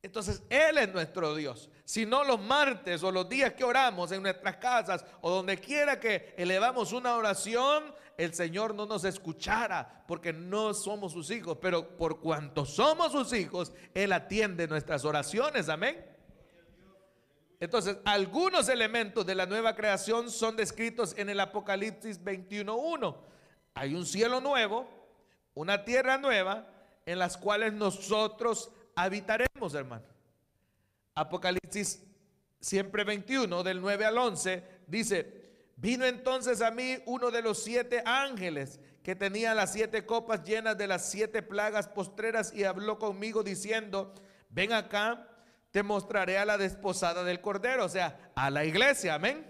Entonces Él es nuestro Dios. Si no, los martes o los días que oramos en nuestras casas o donde quiera que elevamos una oración, el Señor no nos escuchara, porque no somos sus hijos. Pero por cuanto somos sus hijos, Él atiende nuestras oraciones. Amén. Entonces, algunos elementos de la nueva creación son descritos en el Apocalipsis 21:1. Hay un cielo nuevo, una tierra nueva, en las cuales nosotros habitaremos, hermano. Apocalipsis siempre 21, del 9 al 11, dice: vino entonces a mí uno de los 7 ángeles que tenía las 7 copas llenas de las 7 plagas postreras, y habló conmigo diciendo: ven acá, te mostraré a la desposada del Cordero, o sea, a la iglesia. Amén.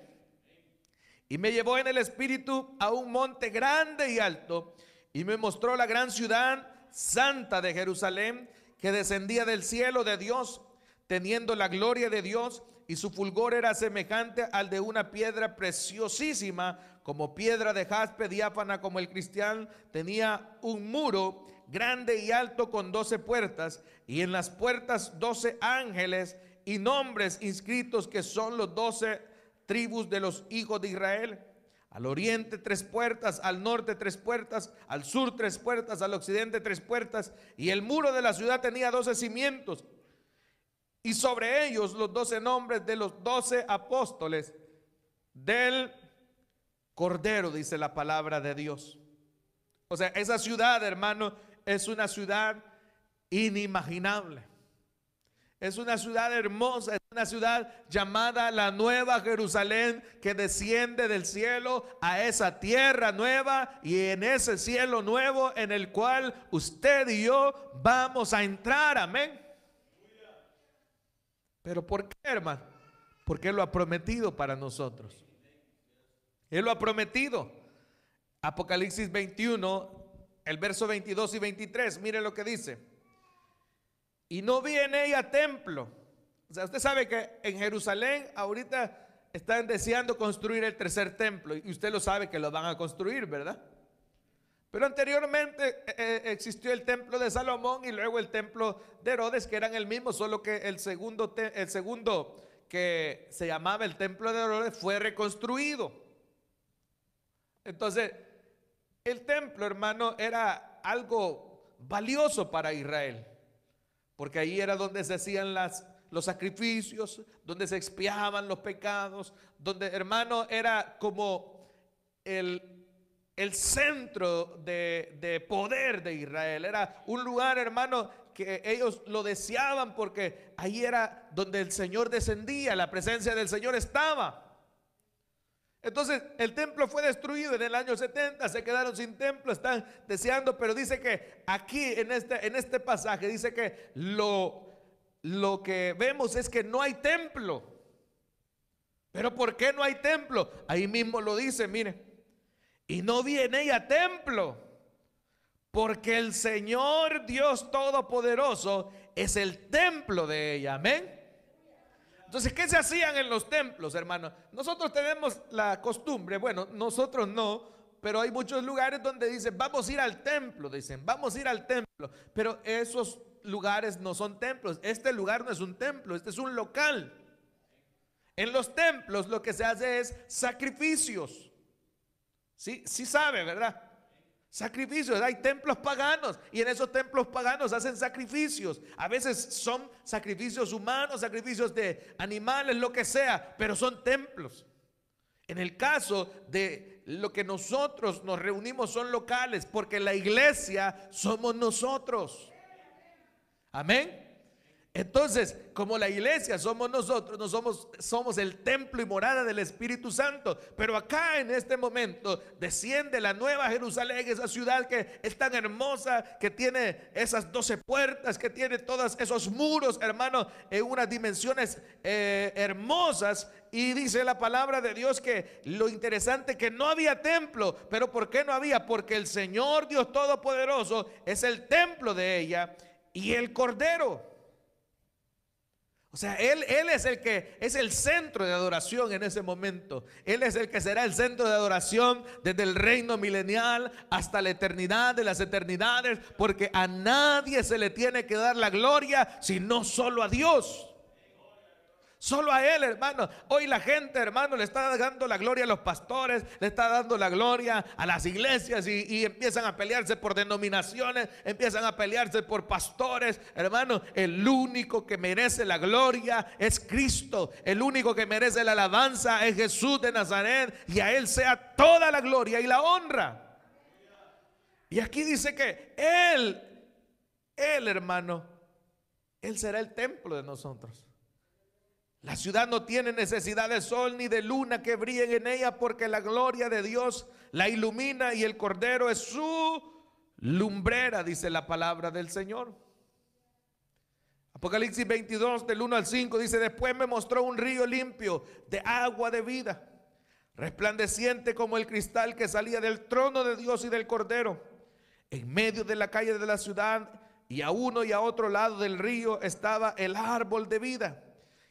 Y me llevó en el espíritu a un monte grande y alto, y me mostró la gran ciudad santa de Jerusalén, que descendía del cielo de Dios, teniendo la gloria de Dios, y su fulgor era semejante al de una piedra preciosísima, como piedra de jaspe, diáfana como el cristal. Tenía un muro grande y alto con 12 puertas, y en las puertas 12 ángeles y nombres inscritos, que son los 12 tribus de los hijos de Israel. Al oriente 3 puertas, al norte 3 puertas, al sur 3 puertas, al occidente 3 puertas. Y el muro de la ciudad tenía 12 cimientos, y sobre ellos los 12 nombres de los 12 apóstoles del Cordero, dice la palabra de Dios. O sea, esa ciudad, hermano, es una ciudad inimaginable. Es una ciudad hermosa, es una ciudad llamada la Nueva Jerusalén, que desciende del cielo a esa tierra nueva, y en ese cielo nuevo en el cual usted y yo vamos a entrar. Amén. ¿Pero por qué, hermano? Porque Él lo ha prometido para nosotros. Él lo ha prometido. Apocalipsis 21, el verso 22 y 23, mire lo que dice: y no vi en ella templo. O sea, usted sabe que en Jerusalén ahorita están deseando construir el 3er templo, y usted lo sabe que lo van a construir, ¿verdad? Pero anteriormente existió el templo de Salomón y luego el templo de Herodes, que eran el mismo, solo que el segundo que se llamaba el templo de Herodes fue reconstruido. Entonces, el templo, hermano, era algo valioso para Israel, porque ahí era donde se hacían las los sacrificios, donde se expiaban los pecados, donde, hermano, era como el centro de poder de Israel. Era un lugar, hermano, que ellos lo deseaban porque ahí era donde el Señor descendía, la presencia del Señor estaba. Entonces el templo fue destruido en el año 70, se quedaron sin templo, están deseando, pero dice que aquí en este pasaje dice que lo que vemos es que no hay templo. Pero ¿por qué no hay templo? Ahí mismo lo dice, mire. Y no vi en ella templo, porque el Señor Dios Todopoderoso es el templo de ella. Amén. Entonces, ¿qué se hacían en los templos, hermanos? Nosotros tenemos la costumbre, bueno, nosotros no, pero hay muchos lugares donde dicen, vamos a ir al templo, dicen, vamos a ir al templo. Pero esos lugares no son templos. Este lugar no es un templo, este es un local. En los templos lo que se hace es sacrificios. Sí, sí sabe, ¿verdad? Sacrificios, hay templos paganos y en esos templos paganos hacen sacrificios. A veces son sacrificios humanos, sacrificios de animales, lo que sea, pero son templos. En el caso de lo que nosotros nos reunimos son locales, porque la iglesia somos nosotros. Amén. Entonces, como la iglesia somos nosotros, somos el templo y morada del Espíritu Santo. Pero acá en este momento desciende la nueva Jerusalén, esa ciudad que es tan hermosa, que tiene esas 12 puertas, que tiene todos esos muros, hermano, en unas dimensiones hermosas. Y dice la palabra de Dios que lo interesante que no había templo. ¿Pero por qué no había? Porque el Señor Dios Todopoderoso es el templo de ella y el Cordero. O sea, Él es el que es el centro de adoración en ese momento. Él es el que será el centro de adoración desde el reino milenial hasta la eternidad de las eternidades, porque a nadie se le tiene que dar la gloria sino solo a Dios. Solo a Él, hermano. Hoy la gente, hermano, le está dando la gloria a los pastores, le está dando la gloria a las iglesias y empiezan a pelearse por denominaciones, empiezan a pelearse por pastores. Hermano, el único que merece la gloria es Cristo. El único que merece la alabanza es Jesús de Nazaret, y a Él sea toda la gloria y la honra. Y aquí dice que Él, hermano, Él será el templo de nosotros. La ciudad no tiene necesidad de sol ni de luna que brillen en ella, porque la gloria de Dios la ilumina y el Cordero es su lumbrera, dice la palabra del Señor. Apocalipsis 22 del 1 al 5 dice: después me mostró un río limpio de agua de vida, resplandeciente como el cristal, que salía del trono de Dios y del Cordero. En medio de la calle de la ciudad, y a uno y a otro lado del río, estaba el árbol de vida,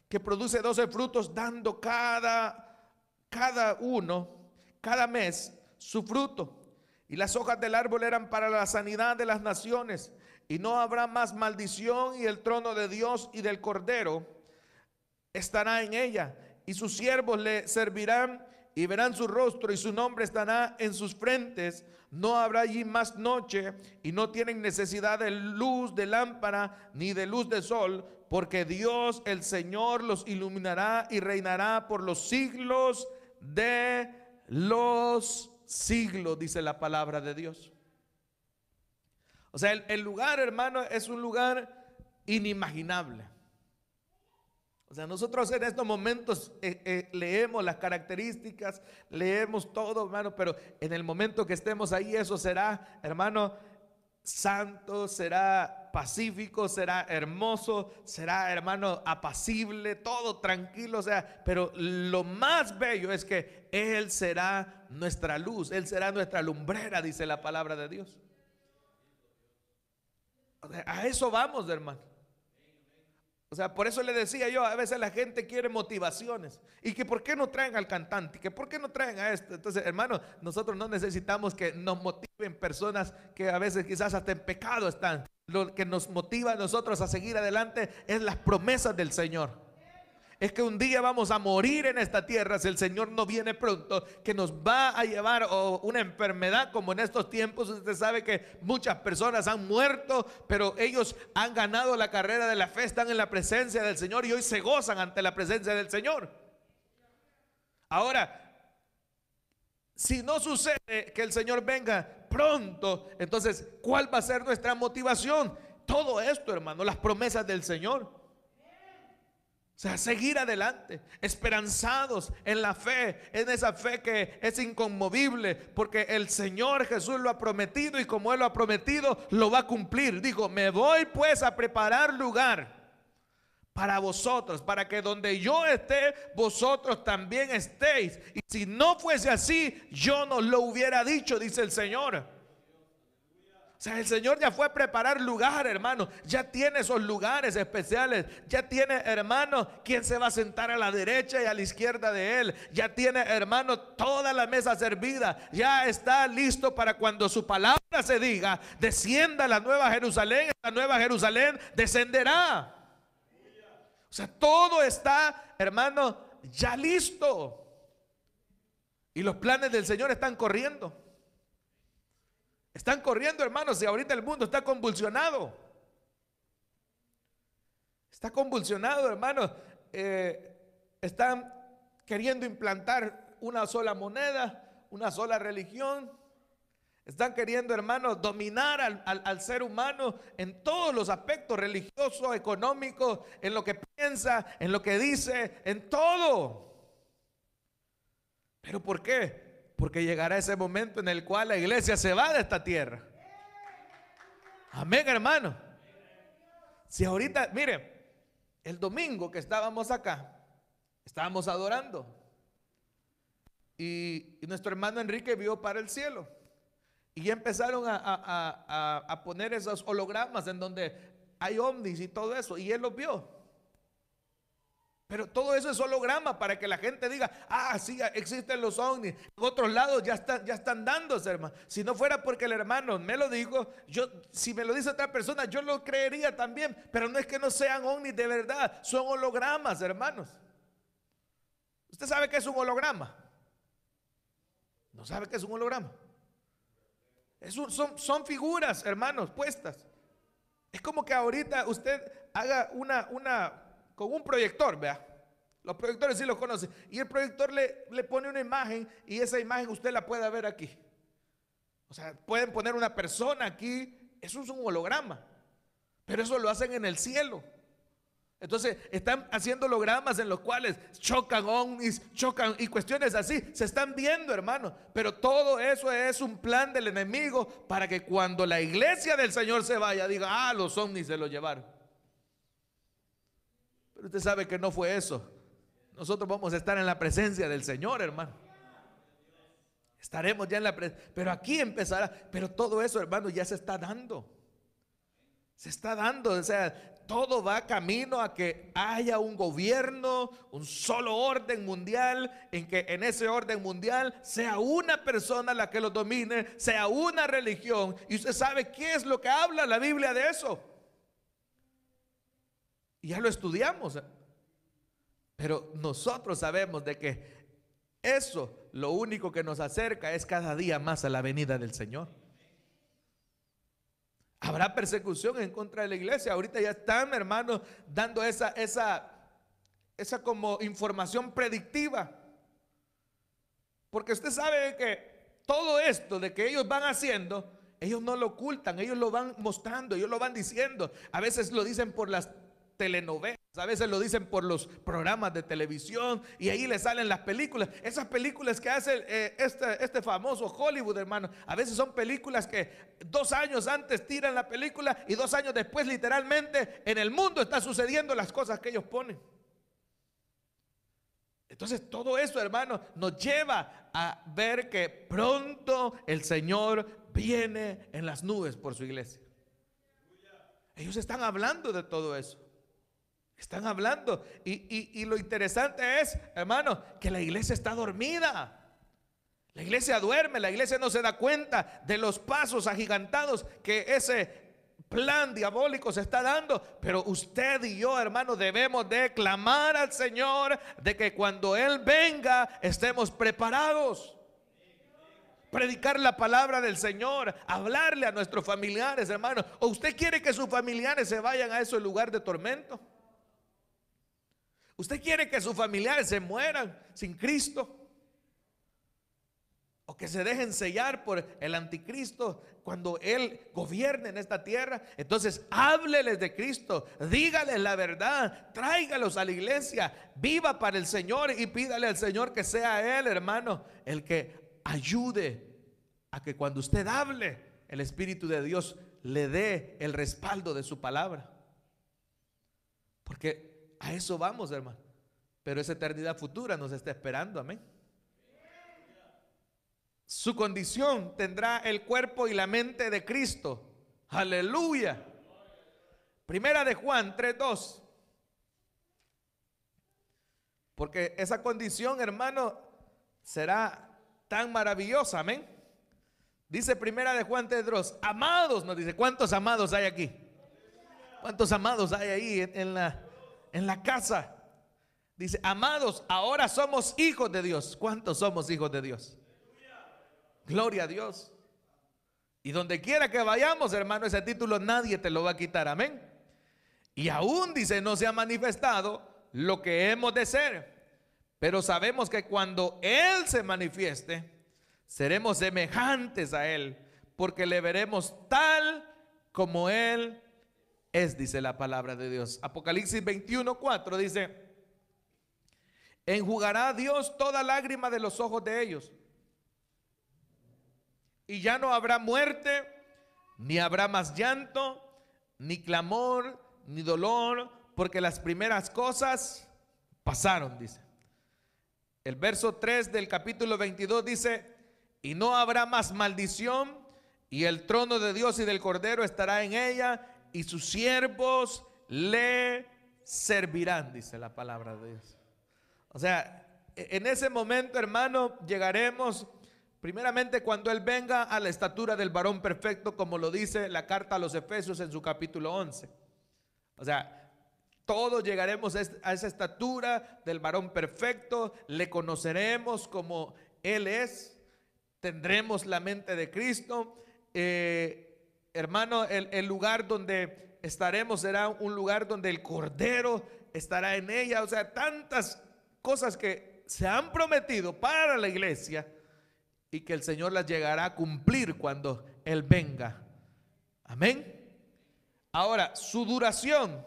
que produce 12 frutos, dando cada mes su fruto. Y las hojas del árbol eran para la sanidad de las naciones. Y no habrá más maldición, y el trono de Dios y del Cordero estará en ella. Y sus siervos le servirán y verán su rostro, y su nombre estará en sus frentes. No habrá allí más noche, y no tienen necesidad de luz de lámpara ni de luz de sol, porque Dios el Señor los iluminará y reinará por los siglos de los siglos, dice la palabra de Dios. O sea, el lugar, hermano, es un lugar inimaginable. O sea, nosotros en estos momentos leemos las características, leemos todo, hermano, pero en el momento que estemos ahí, eso será, hermano, santo, será pacífico, será hermoso, será, hermano, apacible, todo tranquilo. O sea, pero lo más bello es que Él será nuestra luz, Él será nuestra lumbrera, dice la palabra de Dios. O sea, a eso vamos, hermano. O sea, por eso le decía yo, a veces la gente quiere motivaciones, y que por qué no traen al cantante, que por qué no traen a esto. Entonces, hermano, nosotros no necesitamos que nos motiven personas que a veces quizás hasta en pecado están. Lo que nos motiva a nosotros a seguir adelante es las promesas del Señor. es que un día vamos a morir en esta tierra si el Señor no viene pronto, que nos va a llevar una enfermedad como en estos tiempos. Usted sabe que muchas personas han muerto, pero ellos han ganado la carrera de la fe, están en la presencia del Señor y hoy se gozan ante la presencia del Señor. Ahora, si no sucede que el Señor venga pronto, entonces, ¿cuál va a ser nuestra motivación? Todo esto, hermano, las promesas del Señor. O sea, seguir adelante, esperanzados en la fe, en esa fe que es inconmovible, porque el Señor Jesús lo ha prometido y como Él lo ha prometido, lo va a cumplir. Dijo, me voy pues a preparar lugar para vosotros, para que donde yo esté, vosotros también estéis. Y si no fuese así, yo no lo hubiera dicho, dice el Señor. O sea, el Señor ya fue a preparar lugar, hermano. Ya tiene esos lugares especiales. Ya tiene, hermano, quien se va a sentar a la derecha y a la izquierda de Él. Ya tiene, hermano, toda la mesa servida. Ya está listo para cuando su palabra se diga, descienda la nueva Jerusalén. La nueva Jerusalén descenderá. O sea, todo está, hermano, ya listo. Y los planes del Señor están corriendo. Están corriendo, hermanos, y ahorita el mundo está convulsionado. Está convulsionado, hermanos. Están queriendo implantar una sola moneda, una sola religión. Están queriendo, hermanos, dominar al ser humano en todos los aspectos, religiosos, económicos, en lo que piensa, en lo que dice, en todo. ¿Pero por qué? Porque llegará ese momento en el cual la iglesia se va de esta tierra. Amén, hermano. Si ahorita, mire, el domingo que estábamos acá, estábamos adorando. Y nuestro hermano Enrique vio para el cielo. Y empezaron a poner esos hologramas en donde hay ovnis y todo eso. Y él los vio. Pero todo eso es holograma para que la gente diga, ah, sí, existen los ovnis. En otros lados ya están dándose, hermano. Si no fuera porque el hermano me lo dijo, si me lo dice otra persona, yo lo creería también. Pero no es que no sean ovnis de verdad, son hologramas, hermanos. ¿Usted sabe qué es un holograma? ¿No sabe qué es un holograma? Son figuras, hermanos, puestas. Es como que ahorita usted haga con un proyector, vea. Los proyectores sí los conocen. Y el proyector le pone una imagen y esa imagen usted la puede ver aquí. O sea, pueden poner una persona aquí. Eso es un holograma. Pero eso lo hacen en el cielo. Entonces están haciendo hologramas en los cuales chocan ovnis, chocan y cuestiones así. Se están viendo, hermano. Pero todo eso es un plan del enemigo para que cuando la iglesia del Señor se vaya, diga, ah, los ovnis se lo llevaron. Pero usted sabe que no fue eso. Nosotros vamos a estar en la presencia del Señor, hermano. Estaremos ya en la presencia. Pero aquí empezará. Pero todo eso, hermano, ya se está dando. Se está dando. O sea, todo va camino a que haya un gobierno, un solo orden mundial, en que en ese orden mundial sea una persona la que lo domine, sea una religión. Y usted sabe qué es lo que habla la Biblia de eso. Y ya lo estudiamos. Pero nosotros sabemos de que eso, lo único que nos acerca es cada día más a la venida del Señor. Habrá persecución en contra de la iglesia. Ahorita ya están, hermanos, dando esa como información predictiva. Porque usted sabe que todo esto de que ellos van haciendo, ellos no lo ocultan, ellos lo van mostrando, ellos lo van diciendo. A veces lo dicen por las telenovelas, a veces lo dicen por los programas de televisión y ahí le salen las películas. Esas películas que hace este famoso Hollywood, hermano, a veces son películas que 2 años antes tiran la película y 2 años después literalmente en el mundo está sucediendo las cosas que ellos ponen. Entonces todo eso, hermano, nos lleva a ver que pronto el Señor viene en las nubes por su iglesia. Ellos están hablando de todo eso. Están hablando y lo interesante es, hermano, que la iglesia está dormida. La iglesia duerme, la iglesia no se da cuenta de los pasos agigantados que ese plan diabólico se está dando, pero usted y yo, hermano, debemos de clamar al Señor de que cuando Él venga estemos preparados. Predicar la palabra del Señor, hablarle a nuestros familiares, hermano. ¿O usted quiere que sus familiares se vayan a ese lugar de tormento? ¿Usted quiere que sus familiares se mueran sin Cristo? ¿O que se dejen sellar por el anticristo cuando Él gobierne en esta tierra? Entonces hábleles de Cristo, dígales la verdad, tráigalos a la iglesia, viva para el Señor y pídale al Señor que sea Él, hermano, el que ayude a que cuando usted hable, el Espíritu de Dios le dé el respaldo de su palabra. Porque a eso vamos, hermano. Pero esa eternidad futura nos está esperando, amén. Su condición tendrá el cuerpo y la mente de Cristo. Aleluya. Primera de Juan 3:2. Porque esa condición, hermano, será tan maravillosa, amén. Dice Primera de Juan 3:2. Amados, nos dice. ¿Cuántos amados hay aquí? ¿Cuántos amados hay ahí en la casa? Dice, amados, ahora somos hijos de Dios. ¿Cuántos somos hijos de Dios? Gloria a Dios. Y donde quiera que vayamos, hermano, ese título nadie te lo va a quitar, amén. Y aún dice, no se ha manifestado lo que hemos de ser, pero sabemos que cuando Él se manifieste, seremos semejantes a Él, porque le veremos tal como Él es, dice la palabra de Dios. Apocalipsis 21:4 dice, enjugará Dios toda lágrima de los ojos de ellos, y ya no habrá muerte, ni habrá más llanto, ni clamor, ni dolor, porque las primeras cosas pasaron, dice. El verso 3 del capítulo 22 dice, y no habrá más maldición, y el trono de Dios y del Cordero estará en ella, y sus siervos le servirán, dice la palabra de Dios. O sea, en ese momento, hermano, llegaremos primeramente cuando Él venga a la estatura del varón perfecto, como lo dice la carta a los Efesios en su capítulo 11. O sea, todos llegaremos a esa estatura del varón perfecto, le conoceremos como Él es, tendremos la mente de Cristo. Hermano, el lugar donde estaremos será un lugar donde el Cordero estará en ella. O sea, tantas cosas que se han prometido para la iglesia y que el Señor las llegará a cumplir cuando Él venga. Amén. Ahora, su duración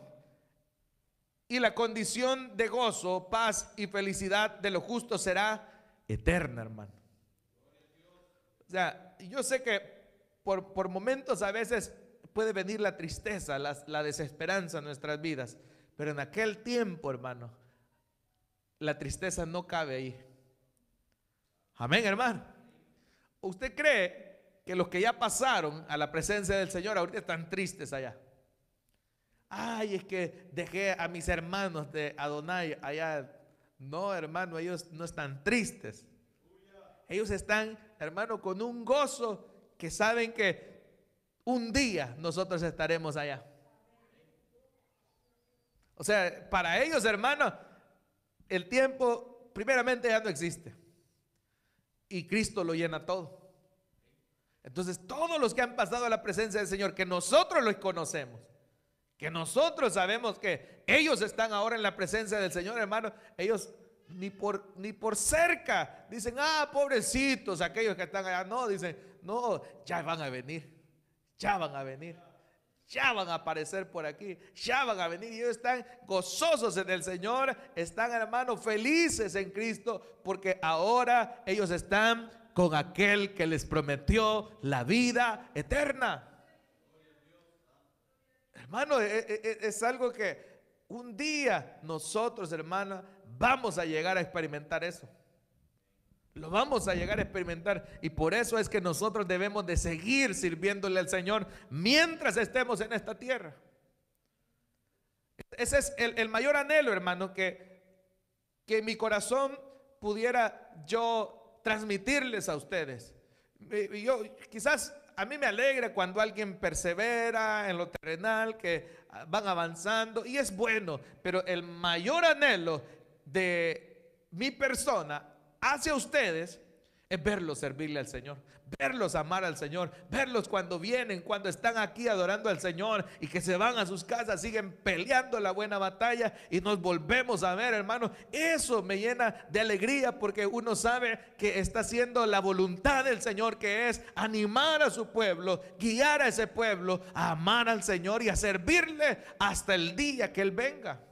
y la condición de gozo, paz y felicidad de los justos será eterna, hermano. O sea, yo sé que por momentos a veces puede venir la tristeza, la desesperanza en nuestras vidas, pero en aquel tiempo, hermano, la tristeza no cabe ahí. Amén, hermano. ¿Usted cree que los que ya pasaron a la presencia del Señor ahorita están tristes allá? Ay, es que dejé a mis hermanos de Adonai allá. No, hermano, ellos no están tristes. Ellos están, hermano, con un gozo que saben que un día nosotros estaremos allá. O sea, para ellos, hermano, el tiempo primeramente ya no existe. Y Cristo lo llena todo. Entonces, todos los que han pasado a la presencia del Señor, que nosotros los conocemos, que nosotros sabemos que ellos están ahora en la presencia del Señor, hermano, ellos ni por cerca dicen, pobrecitos aquellos que están allá. No, dicen, no, ya van a venir, ya van a venir, ya van a aparecer por aquí, ya van a venir. Y ellos están gozosos en el Señor, están, hermano, felices en Cristo, porque ahora ellos están con aquel que les prometió la vida eterna. Hermano, es algo que un día nosotros, hermana, vamos a llegar a experimentar eso. Lo vamos a llegar a experimentar, y por eso es que nosotros debemos de seguir sirviéndole al Señor mientras estemos en esta tierra. Ese es el mayor anhelo, hermano, que en mi corazón pudiera yo transmitirles a ustedes. Yo quizás a mí me alegra cuando alguien persevera en lo terrenal, que van avanzando, y es bueno, pero el mayor anhelo de mi persona hacia ustedes es verlos servirle al Señor, verlos amar al Señor, verlos cuando vienen, cuando están aquí adorando al Señor y que se van a sus casas, siguen peleando la buena batalla y nos volvemos a ver, hermano. Eso me llena de alegría porque uno sabe que está haciendo la voluntad del Señor, que es animar a su pueblo, guiar a ese pueblo a amar al Señor y a servirle hasta el día que Él venga.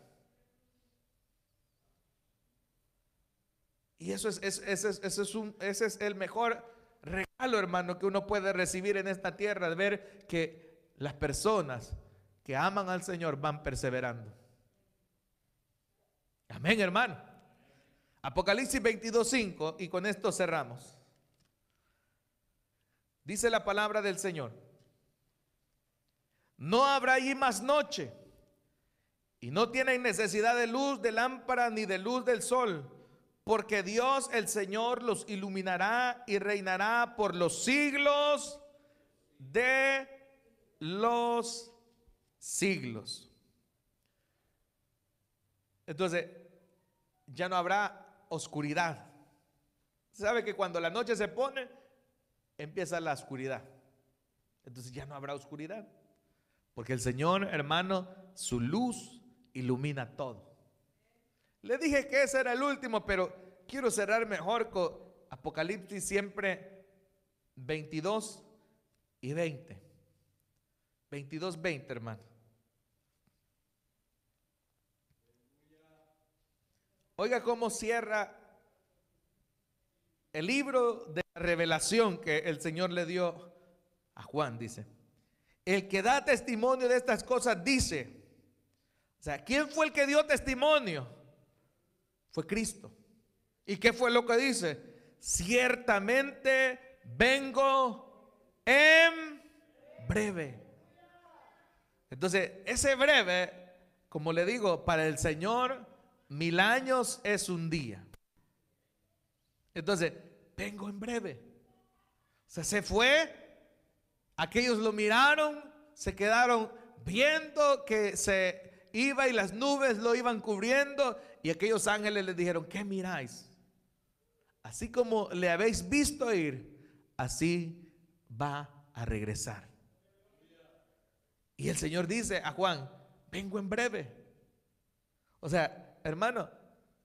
Y ese es el mejor regalo, hermano, que uno puede recibir en esta tierra, de ver que las personas que aman al Señor van perseverando. Amén, hermano. Apocalipsis 22:5, y con esto cerramos. Dice la palabra del Señor: no habrá allí más noche, y no tienen necesidad de luz de lámpara ni de luz del sol, porque Dios el Señor los iluminará y reinará por los siglos de los siglos. Entonces, ya no habrá oscuridad. ¿Sabe que cuando la noche se pone, empieza la oscuridad? Entonces ya no habrá oscuridad, porque el Señor, hermano, su luz ilumina todo. Le dije que ese era el último, pero quiero cerrar mejor con Apocalipsis siempre 22 y 20. 22, 20, hermano. Oiga cómo cierra el libro de la revelación que el Señor le dio a Juan. Dice: el que da testimonio de estas cosas dice. O sea, ¿quién fue el que dio testimonio? Fue Cristo. ¿Y qué fue lo que dice? Ciertamente vengo en breve. Entonces, ese breve, como le digo, para el Señor 1000 años es un día. Entonces, vengo en breve. O sea, se fue, aquellos lo miraron, se quedaron viendo que se iba y las nubes lo iban cubriendo, y aquellos ángeles les dijeron: ¿qué miráis? Así como le habéis visto ir, así va a regresar. Y el Señor dice a Juan: vengo en breve. O sea, hermano,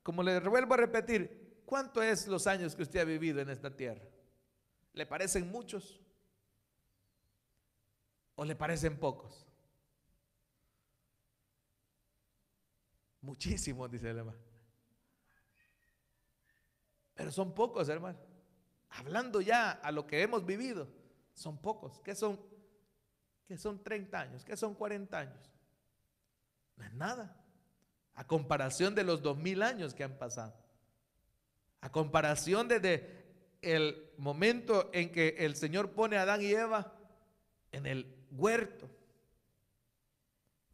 como le vuelvo a repetir, ¿cuánto es los años que usted ha vivido en esta tierra? ¿Le parecen muchos? ¿O le parecen pocos? Muchísimos, dice el hermano. Pero son pocos, hermano. Hablando ya a lo que hemos vivido, son pocos. ¿Qué son 30 años? ¿Qué son 40 años? No es nada. A comparación de los 2000 años que han pasado. A comparación desde el momento en que el Señor pone a Adán y Eva en el huerto.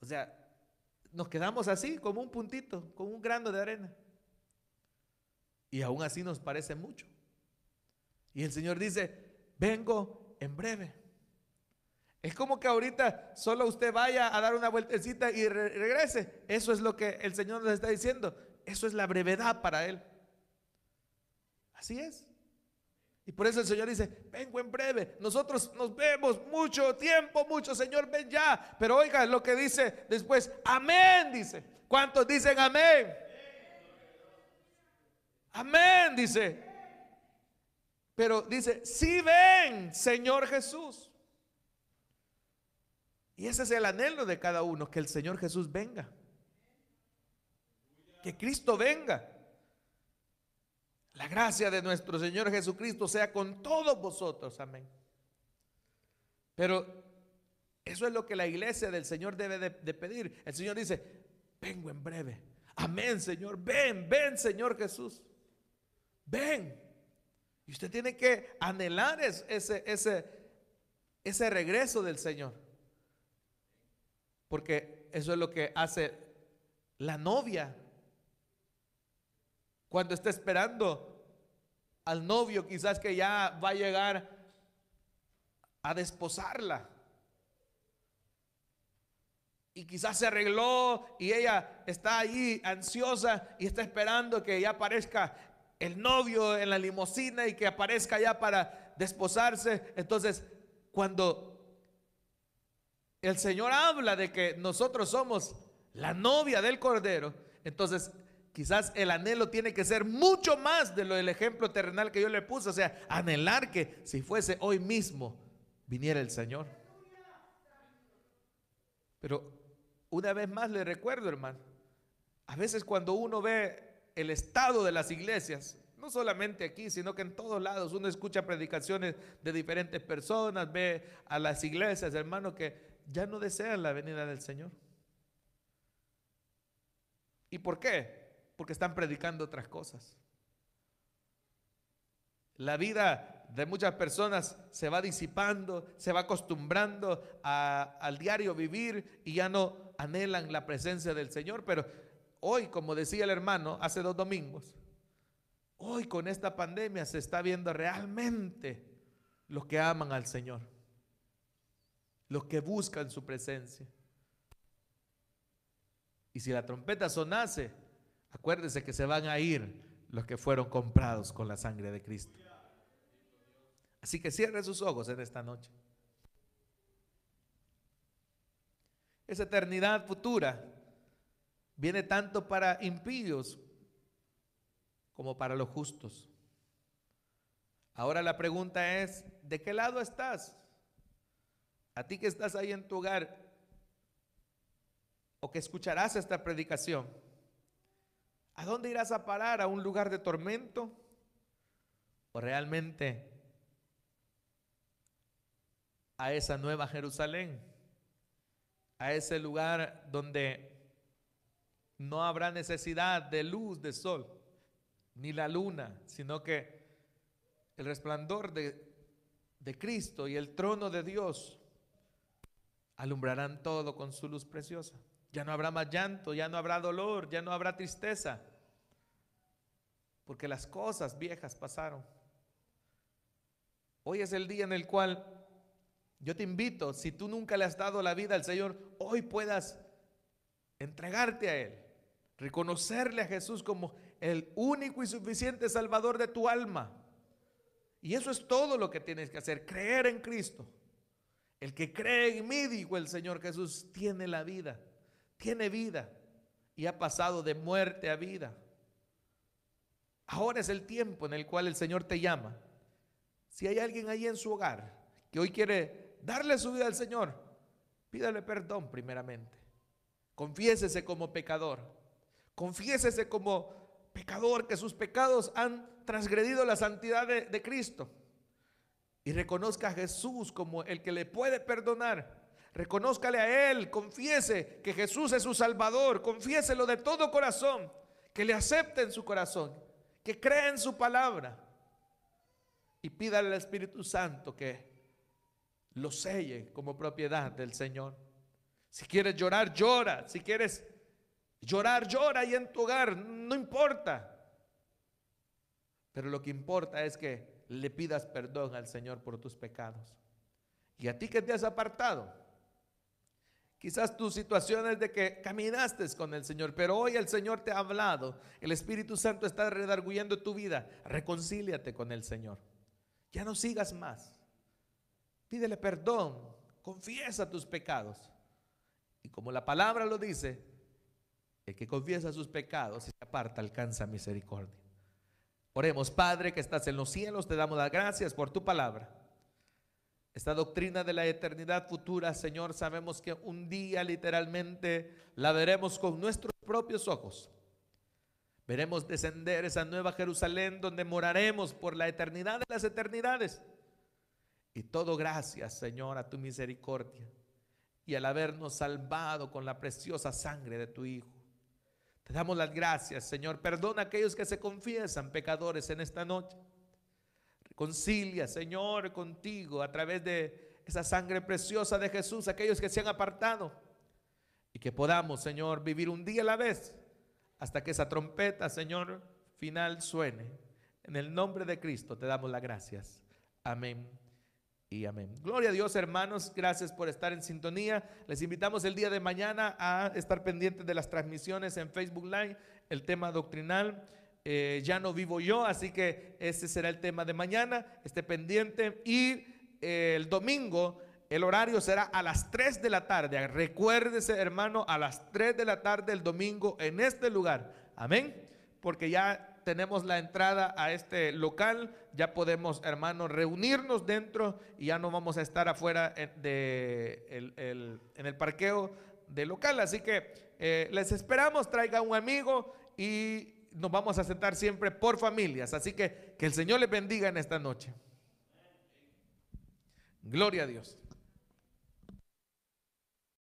O sea, nos quedamos así, como un puntito, como un grano de arena. Y aún así nos parece mucho. Y el Señor dice: vengo en breve. Es como que ahorita solo usted vaya a dar una vueltecita y regrese. Eso es lo que el Señor nos está diciendo. Eso es la brevedad para Él. Así es. Y por eso el Señor dice: vengo en breve. Nosotros nos vemos mucho tiempo, mucho. Señor, ven ya. Pero oiga lo que dice después: amén, dice. ¿Cuántos dicen amén? Amén, dice. Pero dice: sí, ven, Señor Jesús. Y ese es el anhelo de cada uno, que el Señor Jesús venga, que Cristo venga. La gracia de nuestro Señor Jesucristo sea con todos vosotros, amén. Pero eso es lo que la iglesia del Señor debe de pedir. El Señor dice: vengo en breve. Amén, Señor, ven, ven, Señor Jesús, ven. Y usted tiene que anhelar ese regreso del Señor. Porque eso es lo que hace la novia cuando está esperando al novio, quizás que ya va a llegar a desposarla. Y quizás se arregló y ella está ahí ansiosa y está esperando que ya aparezca el novio en la limusina y que aparezca ya para desposarse. Entonces, cuando el Señor habla de que nosotros somos la novia del Cordero, entonces quizás el anhelo tiene que ser mucho más de lo del ejemplo terrenal que yo le puse. O sea, anhelar que si fuese hoy mismo viniera el Señor. Pero una vez más le recuerdo, hermano, a veces cuando uno ve el estado de las iglesias, no solamente aquí, sino que en todos lados uno escucha predicaciones de diferentes personas, ve a las iglesias, hermano, que ya no desean la venida del Señor. ¿Y por qué? Porque están predicando otras cosas. La vida de muchas personas se va disipando, se va acostumbrando al diario vivir y ya no anhelan la presencia del Señor. Pero hoy, como decía el hermano hace 2 domingos, hoy con esta pandemia se está viendo realmente los que aman al Señor, los que buscan su presencia. Y si la trompeta sonase, acuérdese que se van a ir los que fueron comprados con la sangre de Cristo. Así que cierre sus ojos en esta noche. Esa eternidad futura viene tanto para impíos como para los justos. Ahora la pregunta es, ¿de qué lado estás? A ti que estás ahí en tu hogar o que escucharás esta predicación, ¿a dónde irás a parar? ¿A un lugar de tormento? ¿O realmente a esa nueva Jerusalén, a ese lugar donde no habrá necesidad de luz, de sol, ni la luna, sino que el resplandor de Cristo y el trono de Dios alumbrarán todo con su luz preciosa? Ya no habrá más llanto, ya no habrá dolor, ya no habrá tristeza, porque las cosas viejas pasaron. Hoy es el día en el cual yo te invito, si tú nunca le has dado la vida al Señor, hoy puedas entregarte a Él, reconocerle a Jesús como el único y suficiente Salvador de tu alma. Y eso es todo lo que tienes que hacer, creer en Cristo. El que cree en mí, dijo el Señor Jesús, tiene la vida, tiene vida y ha pasado de muerte a vida. Ahora es el tiempo en el cual el Señor te llama. Si hay alguien ahí en su hogar que hoy quiere darle su vida al Señor, pídale perdón primeramente. Confiésese como pecador. Confiésese como pecador que sus pecados han transgredido la santidad de Cristo. Y reconozca a Jesús como el que le puede perdonar. Reconózcale a Él, confiese que Jesús es su Salvador, confiéselo de todo corazón, que le acepte en su corazón, que crea en su palabra. Y pídale al Espíritu Santo que lo selle como propiedad del Señor. Si quieres llorar, llora. Si quieres llorar, llora ahí en tu hogar, no importa. Pero lo que importa es que le pidas perdón al Señor por tus pecados. Y a ti que te has apartado, quizás tu situación es de que caminaste con el Señor, pero hoy el Señor te ha hablado, el Espíritu Santo está redarguyendo tu vida. Reconcíliate con el Señor. Ya no sigas más. Pídele perdón, confiesa tus pecados. Y como la palabra lo dice, el que confiesa sus pecados y se aparta alcanza misericordia. Oremos. Padre que estás en los cielos, te damos las gracias por tu palabra. Esta doctrina de la eternidad futura, Señor, sabemos que un día literalmente la veremos con nuestros propios ojos. Veremos descender esa nueva Jerusalén donde moraremos por la eternidad de las eternidades. Y todo gracias, Señor, a tu misericordia y al habernos salvado con la preciosa sangre de tu Hijo. Te damos las gracias, Señor. Perdona a aquellos que se confiesan pecadores en esta noche. Reconcilia, Señor, contigo a través de esa sangre preciosa de Jesús, aquellos que se han apartado. Y que podamos, Señor, vivir un día a la vez hasta que esa trompeta, Señor, final suene. En el nombre de Cristo te damos las gracias. Amén y amén. Gloria a Dios, hermanos, gracias por estar en sintonía. Les invitamos el día de mañana a estar pendientes de las transmisiones en Facebook Live, el tema doctrinal. Ya no vivo yo, así que ese será el tema de mañana, esté pendiente. Y el domingo el horario será a las 3 de la tarde. Recuérdese, hermano, a las 3 de la tarde el domingo en este lugar, amén, porque ya tenemos la entrada a este local, ya podemos, hermanos, reunirnos dentro y ya no vamos a estar afuera en el parqueo del local. Así que les esperamos, traiga un amigo y nos vamos a sentar siempre por familias. Así que el Señor les bendiga en esta noche. Gloria a Dios.